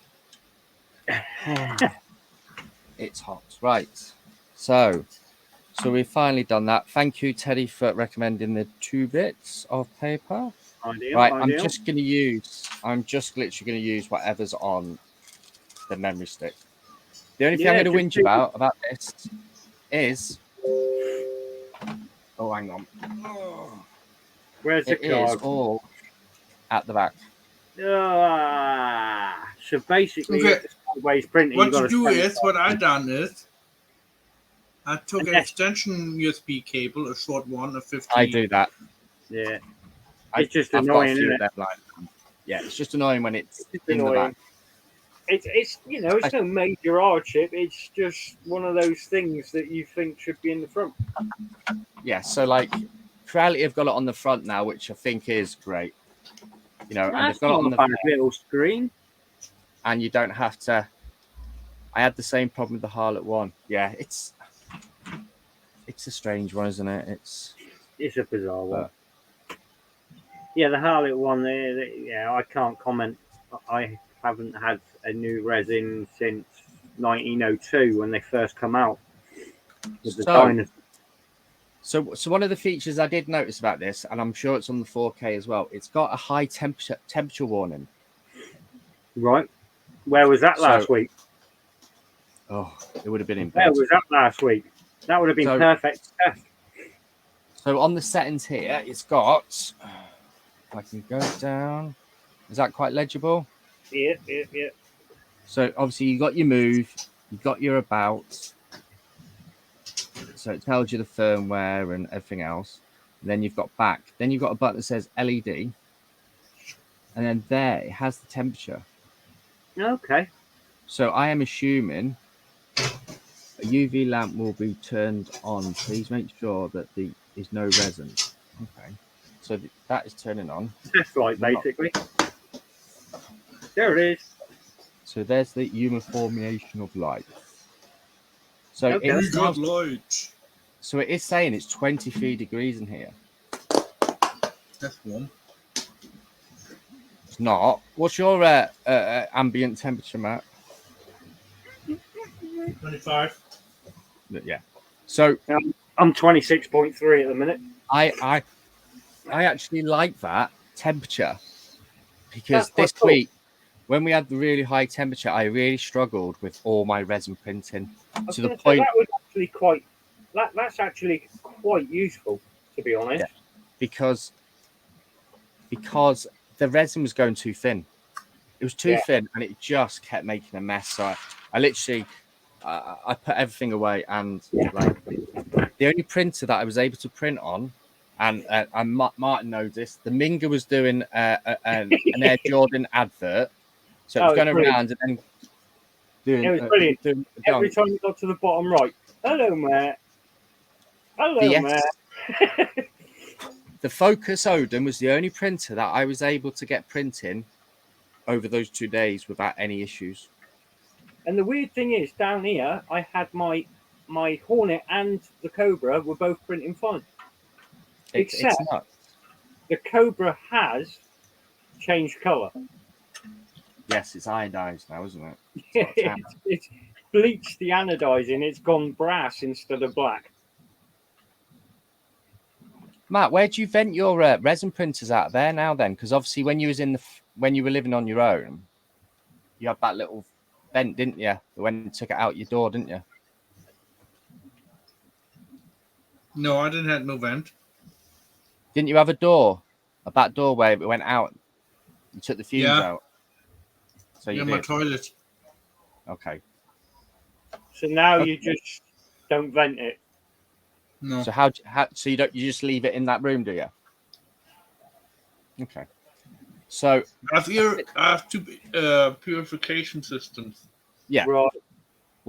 It's hot, right? So we've finally done that. Thank you, Teddy, for recommending the 2 bits of paper. Ideal, Right, ideal. I'm just literally gonna use whatever's on the memory stick. The only thing I'm gonna whinge about this is, oh, hang on, Where's the it is card? all at the back. So basically, Okay. it's sideways printing. What You've got you to do stand is, what I done is, I took And an that's- extension USB cable, a short one, a 50. I do that. Yeah, I've just got a annoying, few isn't of it? them like, yeah, it's just annoying when it's It's in the annoying. back. It's it's no major hardship. It's just one of those things that you think should be in the front. Yeah, so like Creality have got it on the front now, which I think is great. You know, and That's they've got it not on a the bad little screen. and you don't have to. I had the same problem with the Harlot one. Yeah, it's a strange one, isn't it? It's a bizarre one. Yeah, the Harlot one. Yeah, I can't comment. I haven't had a new resin since 1902 when they first come out with the dinosaur. So one of the features I did notice about this, and I'm sure it's on the 4K as well, it's got a high temperature warning. Right. Where was that last week? Oh, it would have been in Where bed. was that last week? That would have been perfect test. So on the settings here, it's got. If I can go down. Is that quite legible? Yeah. So obviously you got your move, you got your about. So it tells you the firmware and everything else. And then you've got back. Then you've got a button that says LED. And then there it has the temperature. Okay. So I am assuming a UV lamp will be turned on. Please make sure that there is no resin. Okay. So that is turning on. Test light, basically. There it is. So there's the uniformation of light. So Okay. We got light. So it is saying it's 23 degrees in here. That's warm. It's not. What's your ambient temperature, Matt? 25. Yeah. So I'm 26.3 at the minute. I actually like that temperature because That's quite this cool. week when we had the really high temperature, I really struggled with all my resin printing to the point. That was actually quite. That's actually quite useful, to be honest. Yeah, because the resin was going too thin. It was too thin, and it just kept making a mess. So I literally, I put everything away, and like the only printer that I was able to print on, and Martin knows this, the Minga was doing an Air Jordan advert, so it was going around and then doing. It was brilliant. Every time you got to the bottom right, hello, Matt. Hello, Matt. The Focus Odin was the only printer that I was able to get printing over those 2 days without any issues. And the weird thing is, down here, I had my Hornet and the Cobra were both printing fine. Except it's nuts. The Cobra has changed colour. Yes, it's iodized now, isn't it? It's bleached the anodizing. It's gone brass instead of black. Matt, where do you vent your resin printers out there now? Then, because obviously when you were living on your own, you had that little vent, didn't you? When you took it out your door, didn't you? No, I didn't have no vent. Didn't you have a back door where it went out? You took the fumes out. So you did. My toilet. Okay. So now you just don't vent it. No. So how so you just just leave it in that room, do you? Okay. So I have two purification systems. Yeah. Right.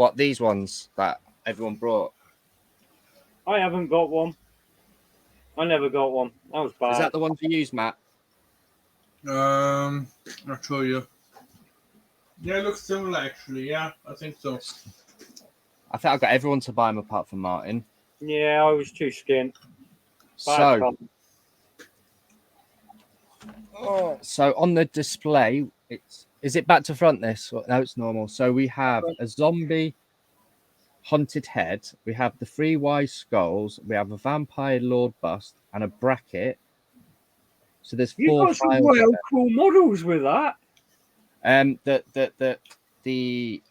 What, these ones that everyone brought? I haven't got one. I never got one. That was bad. Is that the ones you use, Matt? I'll show you. Yeah, it looks similar actually. Yeah, I think so. I think I got everyone to buy them apart from Martin. Yeah, I was too skint. So on the display, is it back to front this? No, it's normal. So we have a zombie haunted head, we have the 3 wise skulls, we have a vampire lord bust, and a bracket. So there's You 4 got some files. well cool models with that. The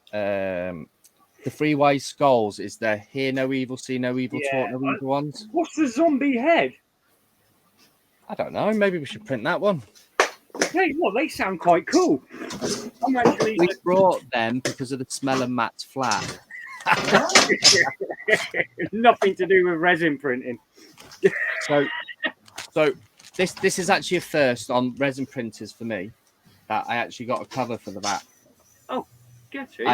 3 wise skulls is the hear no evil, see no evil, Yeah, talk no evil ones. What's the zombie head? I don't know. Maybe we should print that one. Hey, what? They sound quite cool. I'm actually. We brought them because of the smell of Matt's flat. Nothing to do with resin printing. So this is actually a first on resin printers for me, that I actually got a cover for the back. Get you.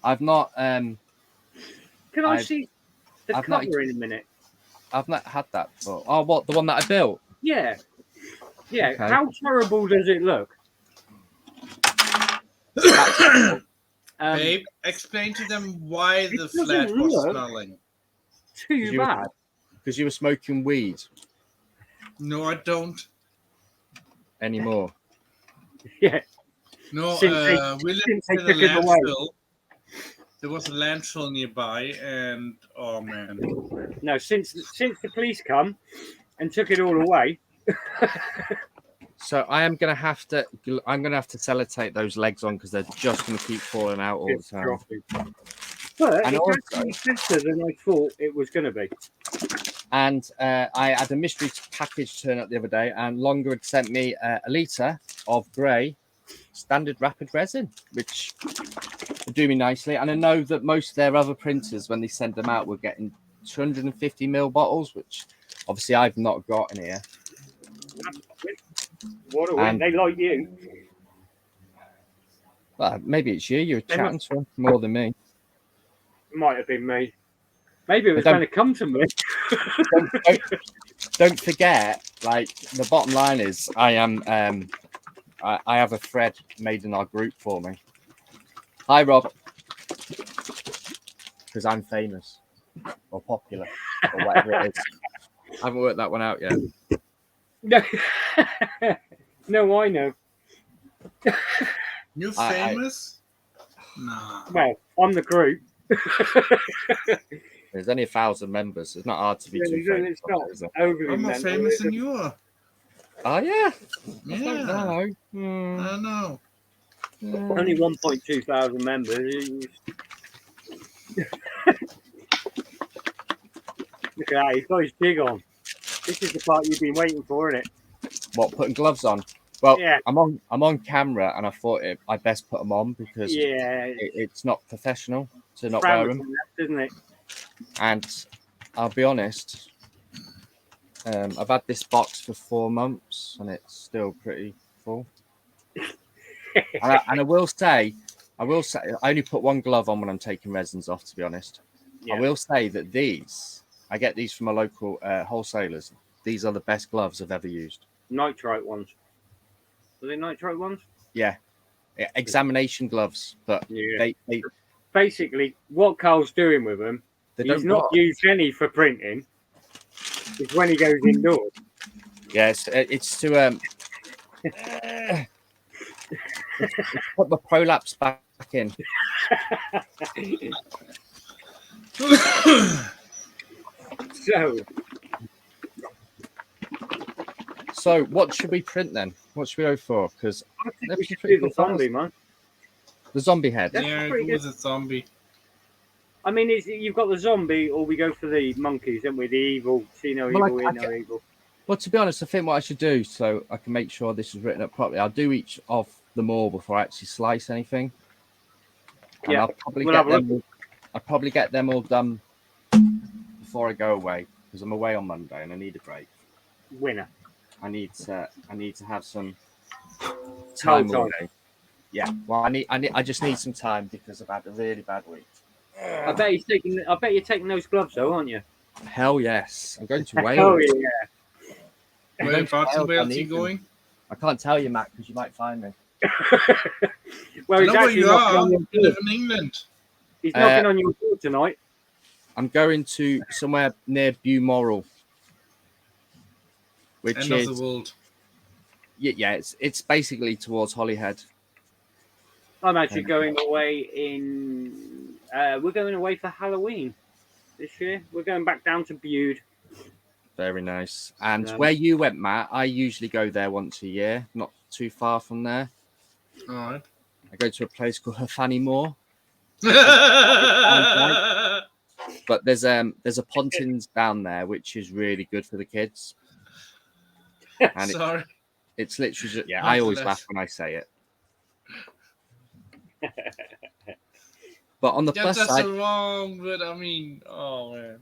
I've not Can I see the I've not- cover in a minute? I've not had that before. Oh, what, the one that I built? Yeah. Yeah. Okay. How terrible does it look? Babe, explain to them why the doesn't flat was look- smelling. Too You were- bad. Because you were smoking weed No, I don't. anymore. Yeah. No, Since we lived since they in a took it away. landfill. There was a landfill nearby, and oh man, No, since the police come and took it all away. So I'm gonna have to sellotape those legs on because they're just gonna keep falling out all the It's time. dropping. But And it's also- actually better than I thought it was going to be. And I had a mystery package turn up the other day, and Longer had sent me a litre of grey standard rapid resin, which would do me nicely. And I know that most of their other printers, when they send them out, were getting 250ml bottles, which obviously I've not got in here. What a win. And- They like you. Well, maybe it's you. You're They chatting to them more than me. Might have been me. Maybe it was But going to come to me. Don't forget, like, the bottom line is I am I have a thread made in our group for me. Hi Rob. Because I'm famous or popular or whatever it is. I haven't worked that one out yet. No, no, I know. you I- famous? Nah. Well, I'm the group. There's only 1,000 members. It's not hard to be Yeah, too famous. it's not is it? overly I'm more mental, famous is than it? you are. Oh yeah. I Yeah, don't know. Hmm. I know. Only 1.2 thousand members. Look at that, he's got his jig on. This is the part you've been waiting for, isn't it? What, putting gloves on? Well, Yeah. I'm on camera, and I thought I best put them on because Yeah, it's not professional to not wear them. isn't it? And I'll be honest, I've had this box for 4 months, and it's still pretty full. and I will say, I only put one glove on when I'm taking resins off. To be honest, Yeah. I will say that I get these from a local wholesalers. These are the best gloves I've ever used. Nitrite ones. Are they nitrite ones? Yeah, examination gloves, but Yeah. they Basically, what Carl's doing with them, they he's don't not rot. used any for printing. It's when he goes indoors. Yes, it's to put the prolapse back in. So, So, what should we print then? What should we go for? Because I think That's we should pretty do the cool zombie, man. the zombie head. That's Yeah, pretty it was a zombie. I mean, you've got the zombie, or we go for the monkeys, don't we? The evil, see no Well, evil, I hear no evil. Well, to be honest, I think what I should do, so I can make sure this is written up properly, I'll do each of them all before I actually slice anything. And Yeah, I'll probably we'll get have a them. I'll probably get them all done before I go away because I'm away on Monday and I need a break. Winner. I need to have some Time. time away. Yeah, well, I just need some time because I've had a really bad week. I bet he's taking. I bet you're taking those gloves, though, aren't you? Hell yes. I'm going to Oh Wales. yeah. I'm Where going to parts Wales, of Wales I are you need them. going? I can't tell you, Matt, because you might find me. Well, I he's know where actually you knocking are. on your You door. live in England. He's knocking on your door tonight. I'm going to somewhere near Balmoral, which End of is the world. yeah, it's basically towards Holyhead. I'm actually going away in. We're going away for Halloween this year. We're going back down to Bude. Very nice. And Yeah. where you went, Matt, I usually go there once a year, not too far from there. All right. I go to a place called Herfanny Moor, Sorry. but there's a Pontins down there which is really good for the kids. And it's literally just, yeah, I always laugh when I say it. But on the plus that's side, wrong, but I mean, oh man.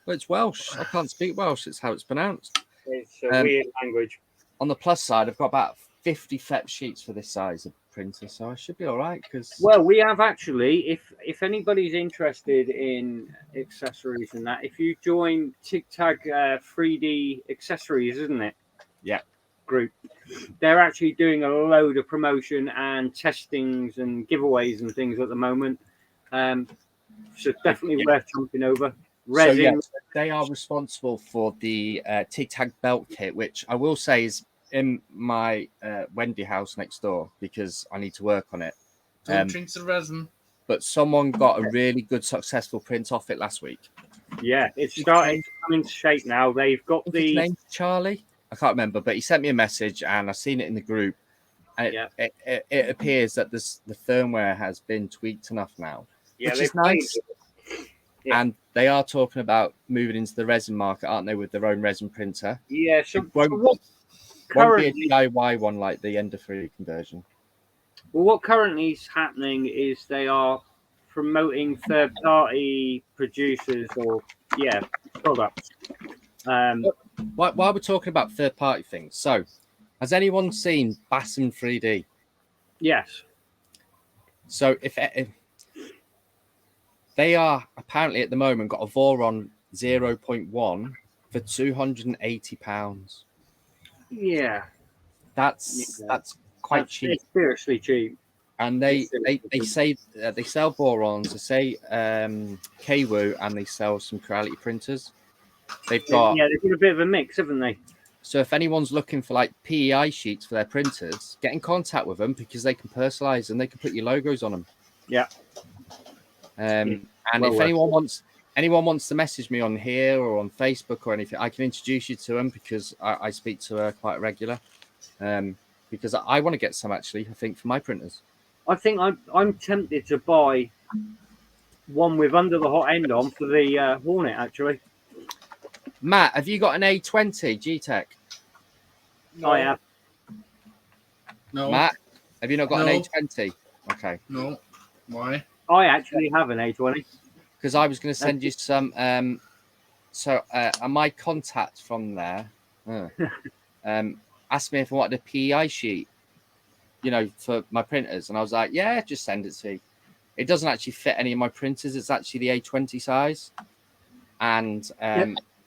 well, it's Welsh. I can't speak Welsh. It's how it's pronounced. It's a weird language. On the plus side, I've got about 50 FEP sheets for this size of printer, so I should be all right. Because Well, we have actually. If anybody's interested in accessories and that, if you join TigTag 3D Accessories, isn't it? Yeah. Group. They're actually doing a load of promotion and testings and giveaways and things at the moment. So definitely worth jumping over. so Resin. yeah, they are responsible for the TigTag belt kit, which I will say is in my Wendy house next door because I need to work on it. Don't drink the resin. But someone got a really good, successful print off it last week. Yeah, it's starting to come into shape now. They've got His the. name's Charlie. I can't remember, but he sent me a message and I've seen it in the group. And it appears that the firmware has been tweaked enough now, Yeah, which they've is nice. Yeah. And they are talking about moving into the resin market, aren't they, with their own resin printer? Yeah, so Won't what be a currently DIY one like the Ender 3 conversion. well, what currently is happening is they are promoting third-party producers or products. While we're talking about third-party things, so has anyone seen Bassam 3D? Yes. So if they are apparently at the moment got a Voron 0.1 for £280. Yeah. That's quite cheap. It's seriously cheap. And they say they sell Vorons, they say Kwoo, and they sell some Creality printers. They've got they've got a bit of a mix, haven't they? So if anyone's looking for like PEI sheets for their printers, get in contact with them because they can personalize and they can put your logos on them. Yeah. And if anyone wants to message me on here or on Facebook or anything, I can introduce you to them because I speak to her quite regular. Because I want to get some actually, I think, for my printers. I think I'm tempted to buy one with under the hot end on for the Hornet actually. Matt, have you got an A20 G-Tech? No. I have. No. Matt, have you not got an A20? Okay. No. Why? I actually have an A20. Because I was going to send you some. My contact from there asked me if I wanted a PEI sheet, for my printers, and I was like, yeah, just send it to me. It doesn't actually fit any of my printers. It's actually the A20 size, and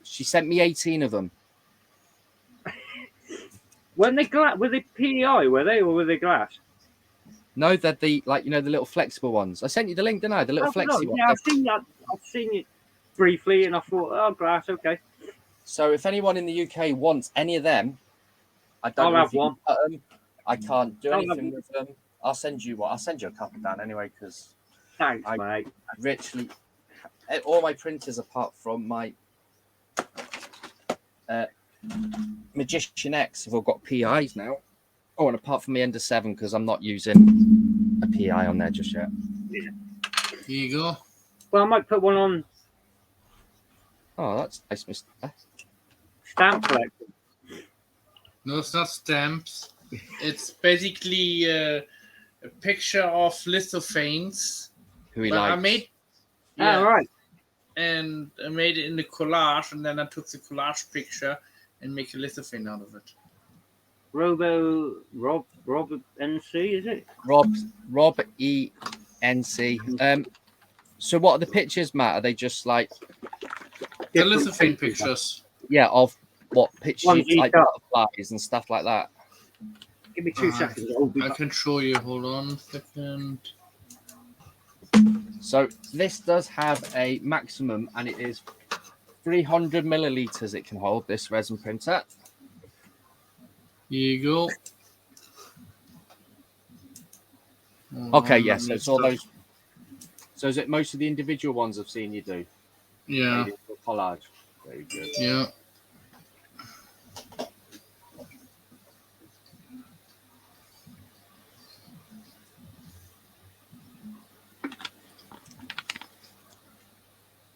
she sent me 18 of them. Were they PEI? Were they or were they glass? No, they're the the little flexible ones. I sent you the link, didn't I? The little flexi ones. Yeah, I've seen that. I've seen it briefly, and I thought, oh, glass, okay. So if anyone in the UK wants any of them, I don't I'll know have if you one. can cut them. I can't do I'll anything with them. I'll send you a couple down anyway because thanks, mate. I literally all my printers apart from my Magician X have all got PIs now. Oh, and apart from the Ender 7 because I'm not using a PI on there just yet. Yeah. Here you go. Well, I might put one on Oh, that's nice, Mr. stamp collector. No, it's not stamps. It's basically a picture of lithophanes. Who he But I likes. made, Oh, right. and I made it in the collage, and then I took the collage picture and make a lithophane out of it. Rob NC, is it? Rob ENC. So what are the pictures, Matt? Are they just like The Different lithophane pictures. pictures. of what pictures Ones you like each up. butterflies and stuff like that? Give me 2 seconds. I'll be I back. can show you. Hold on a second. So this does have a maximum, and it is 300 milliliters it can hold, this resin printer. Here you go. Okay, Let yes, me so it's all start- those. So is it most of the individual ones I've seen you do? Yeah, Maybe a collage. Very good. yeah.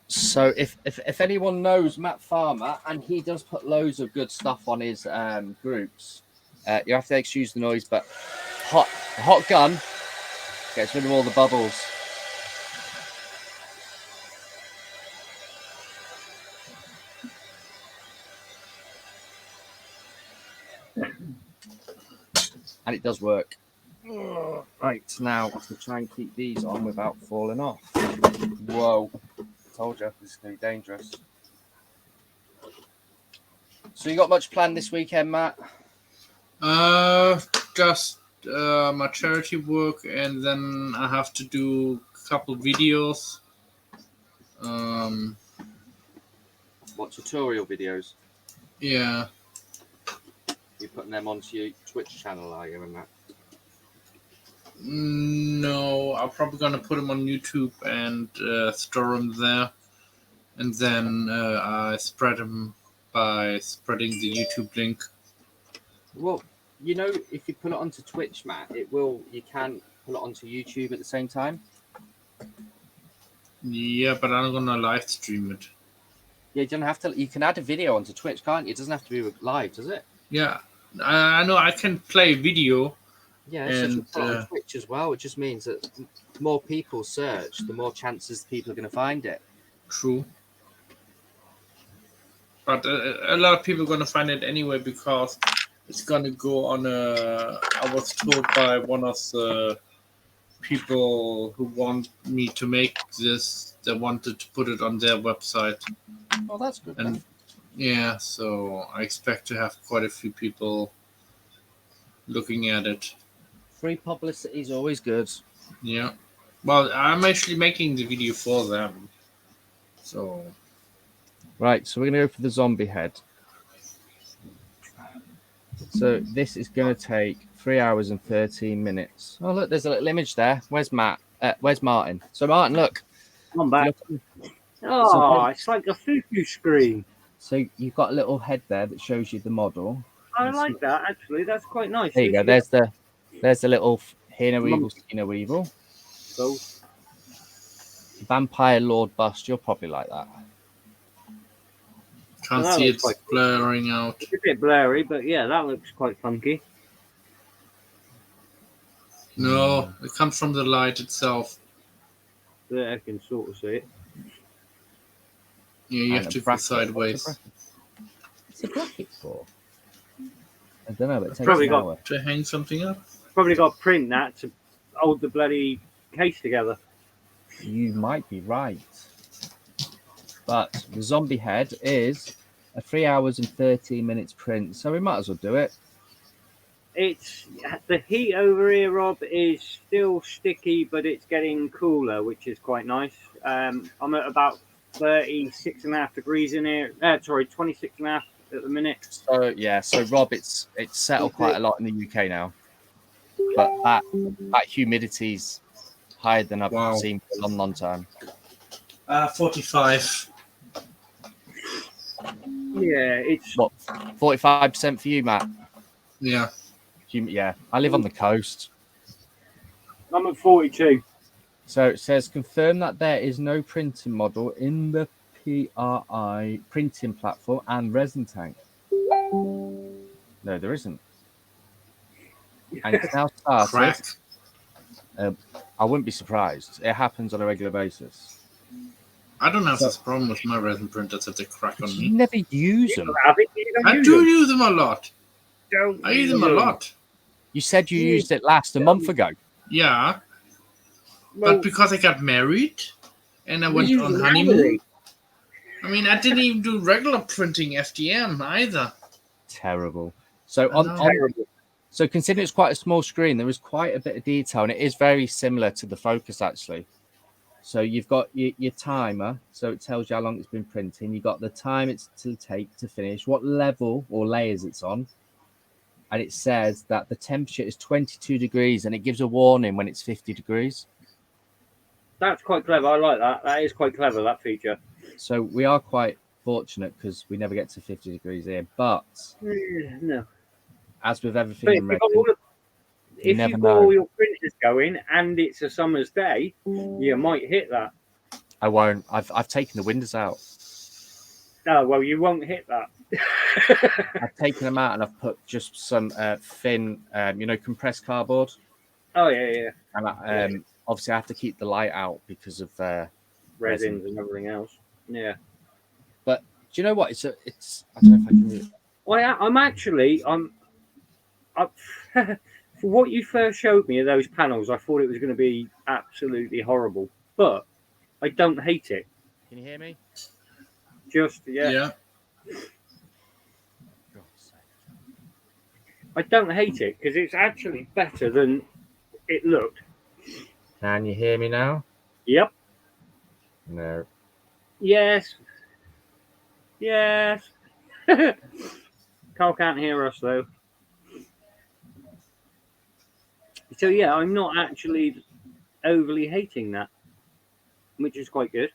So if anyone knows Matt Farmer, and he does put loads of good stuff on his groups, you have to excuse the noise, but hot gun gets rid of all the bubbles. And it does work. Right, now to try and keep these on without falling off. Whoa. Told you, this is going to be dangerous. So you got much planned this weekend, Matt? Just my charity work, and then I have to do a couple videos. What tutorial videos? Yeah, You're putting them onto your Twitch channel, are you, and that? no, I'm probably gonna put them on YouTube and store them there, and then I spread them by spreading the YouTube link. Well, you know, if you put it onto Twitch, Matt, you can put it onto YouTube at the same time. Yeah, but I'm gonna live stream it. Yeah, you don't have to. You can add a video onto Twitch, can't you? It doesn't have to be live, does it? Yeah, I know I can play video. Yeah, so And, you put it on Twitch as well. It just means that the more people search, the more chances people are going to find it. True. But a lot of people are going to find it anyway because it's going to go on a. I was told by one of the people who want me to make this, they wanted to put it on their website. Oh, that's good. And yeah, so I expect to have quite a few people looking at it. Free publicity is always good. Yeah. Well, I'm actually making the video for them. So. Right, so we're going to go for the zombie head. So this is going to take 3 hours and 13 minutes. Oh, look, there's a little image there. Where's Matt? Where's Martin? So, Martin, look. I'm back. Look. Oh, it's like a fufu screen. So you've got a little head there that shows you the model. I like that, actually. That's quite nice. There you go. There's the little Hear No Evil, See No Evil. So, Vampire Lord bust. You'll probably like that. Can't That see looks it's quite cool. blurring out. it's a bit blurry, but yeah, that looks quite funky. No, it comes from the light itself. There, I can sort of see it. Yeah, you And have a to go bracket. sideways. What's a bracket for? I don't know, but it takes Probably an got- hour. To hang something up? Probably got to print that to hold the bloody case together. You might be right. But the zombie head is a 3 hours and 13 minutes print, so we might as well do it. It's the heat over here, Rob, is still sticky, but it's getting cooler, which is quite nice. I'm at about 36.5 degrees in here. 26.5 at the minute. So yeah, so Rob, it's settled quite a lot in the UK now, but that humidity's higher than I've Wow. seen for a long, long time. 45. Yeah, it's 45% for you, Matt. Yeah. Yeah, I live on the coast. I'm at 42. So it says confirm that there is no printing model in the PRI printing platform and resin tank. No, there isn't. And it's now started. Crack. I wouldn't be surprised. It happens on a regular basis. I don't have this problem with my resin printers that they crack on You me. never use them. Have it? You don't I use do them. use them a lot. Don't I use them a lot. You said you used it last a month ago. Yeah. Well, But because I got married, and I We're went on using honeymoon. Amelie. I mean, I didn't even do regular printing FDM either. Terrible. So I on, know. on Terrible. so considering it's quite a small screen, there is quite a bit of detail, and it is very similar to the Focus actually. So you've got your timer, so it tells you how long it's been printing. You've got the time it's to take to finish, what level or layers it's on, and it says that the temperature is 22 degrees, and it gives a warning when it's 50 degrees. That's quite clever. I like that. That is quite clever, that feature. So we are quite fortunate because we never get to 50 degrees here. But No. as with everything But in Reading, if never you've got know. all your printers going and it's a summer's day, you might hit that. I won't. I've taken the windows out. Oh, well, you won't hit that. I've taken them out and I've put just some thin, compressed cardboard. Oh, yeah. And obviously I have to keep the light out because of Resins and everything else. Yeah. But do you know what? It's I don't know if I can read it. For what you first showed me of those panels, I thought it was going to be absolutely horrible. But I don't hate it. Can you hear me? Yeah. I don't hate it because it's actually better than it looked. Can you hear me now? Yep. No. Yes. Carl can't hear us though. So yeah, I'm not actually overly hating that, which is quite good.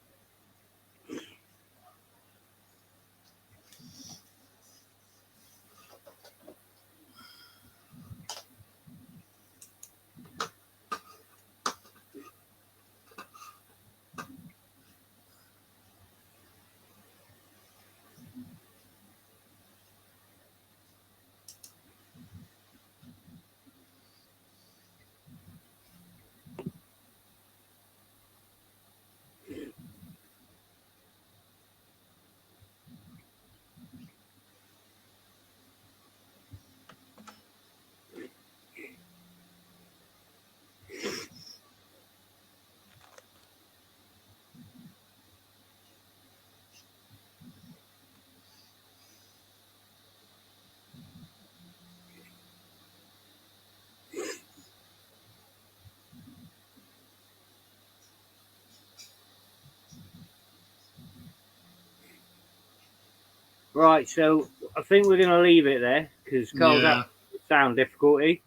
Right, so I think we're going to leave it there because Carl's Yeah. having sound difficulty.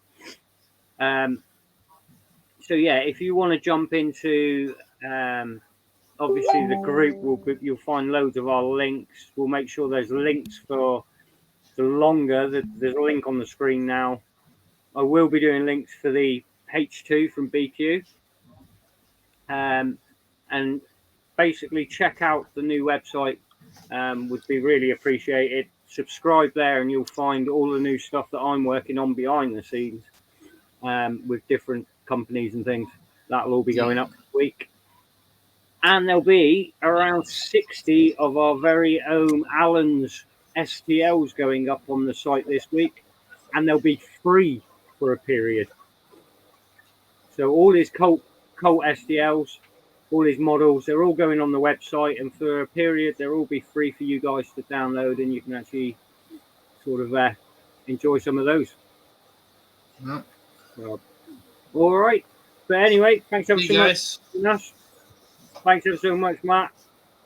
So yeah, if you want to jump into obviously the group, you'll find loads of our links. We'll make sure there's links for the longer. There's a link on the screen now. I will be doing links for the H2 from BQ. And basically check out the new website. Would be really appreciated. Subscribe there and you'll find all the new stuff that I'm working on behind the scenes with different companies and things. That'll all be going up this week. And there'll be around 60 of our very own Alan's STLs going up on the site this week. And they'll be free for a period. So all his cult STLs, all his models, they're all going on the website, and for a period they'll all be free for you guys to download, and you can actually sort of enjoy some of those. Yep. All right, but anyway, thanks ever See so you much. guys. Thanks ever so much, Matt.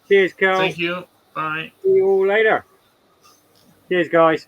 Cheers, Carl. Thank you. Bye. See you all later. Cheers, guys.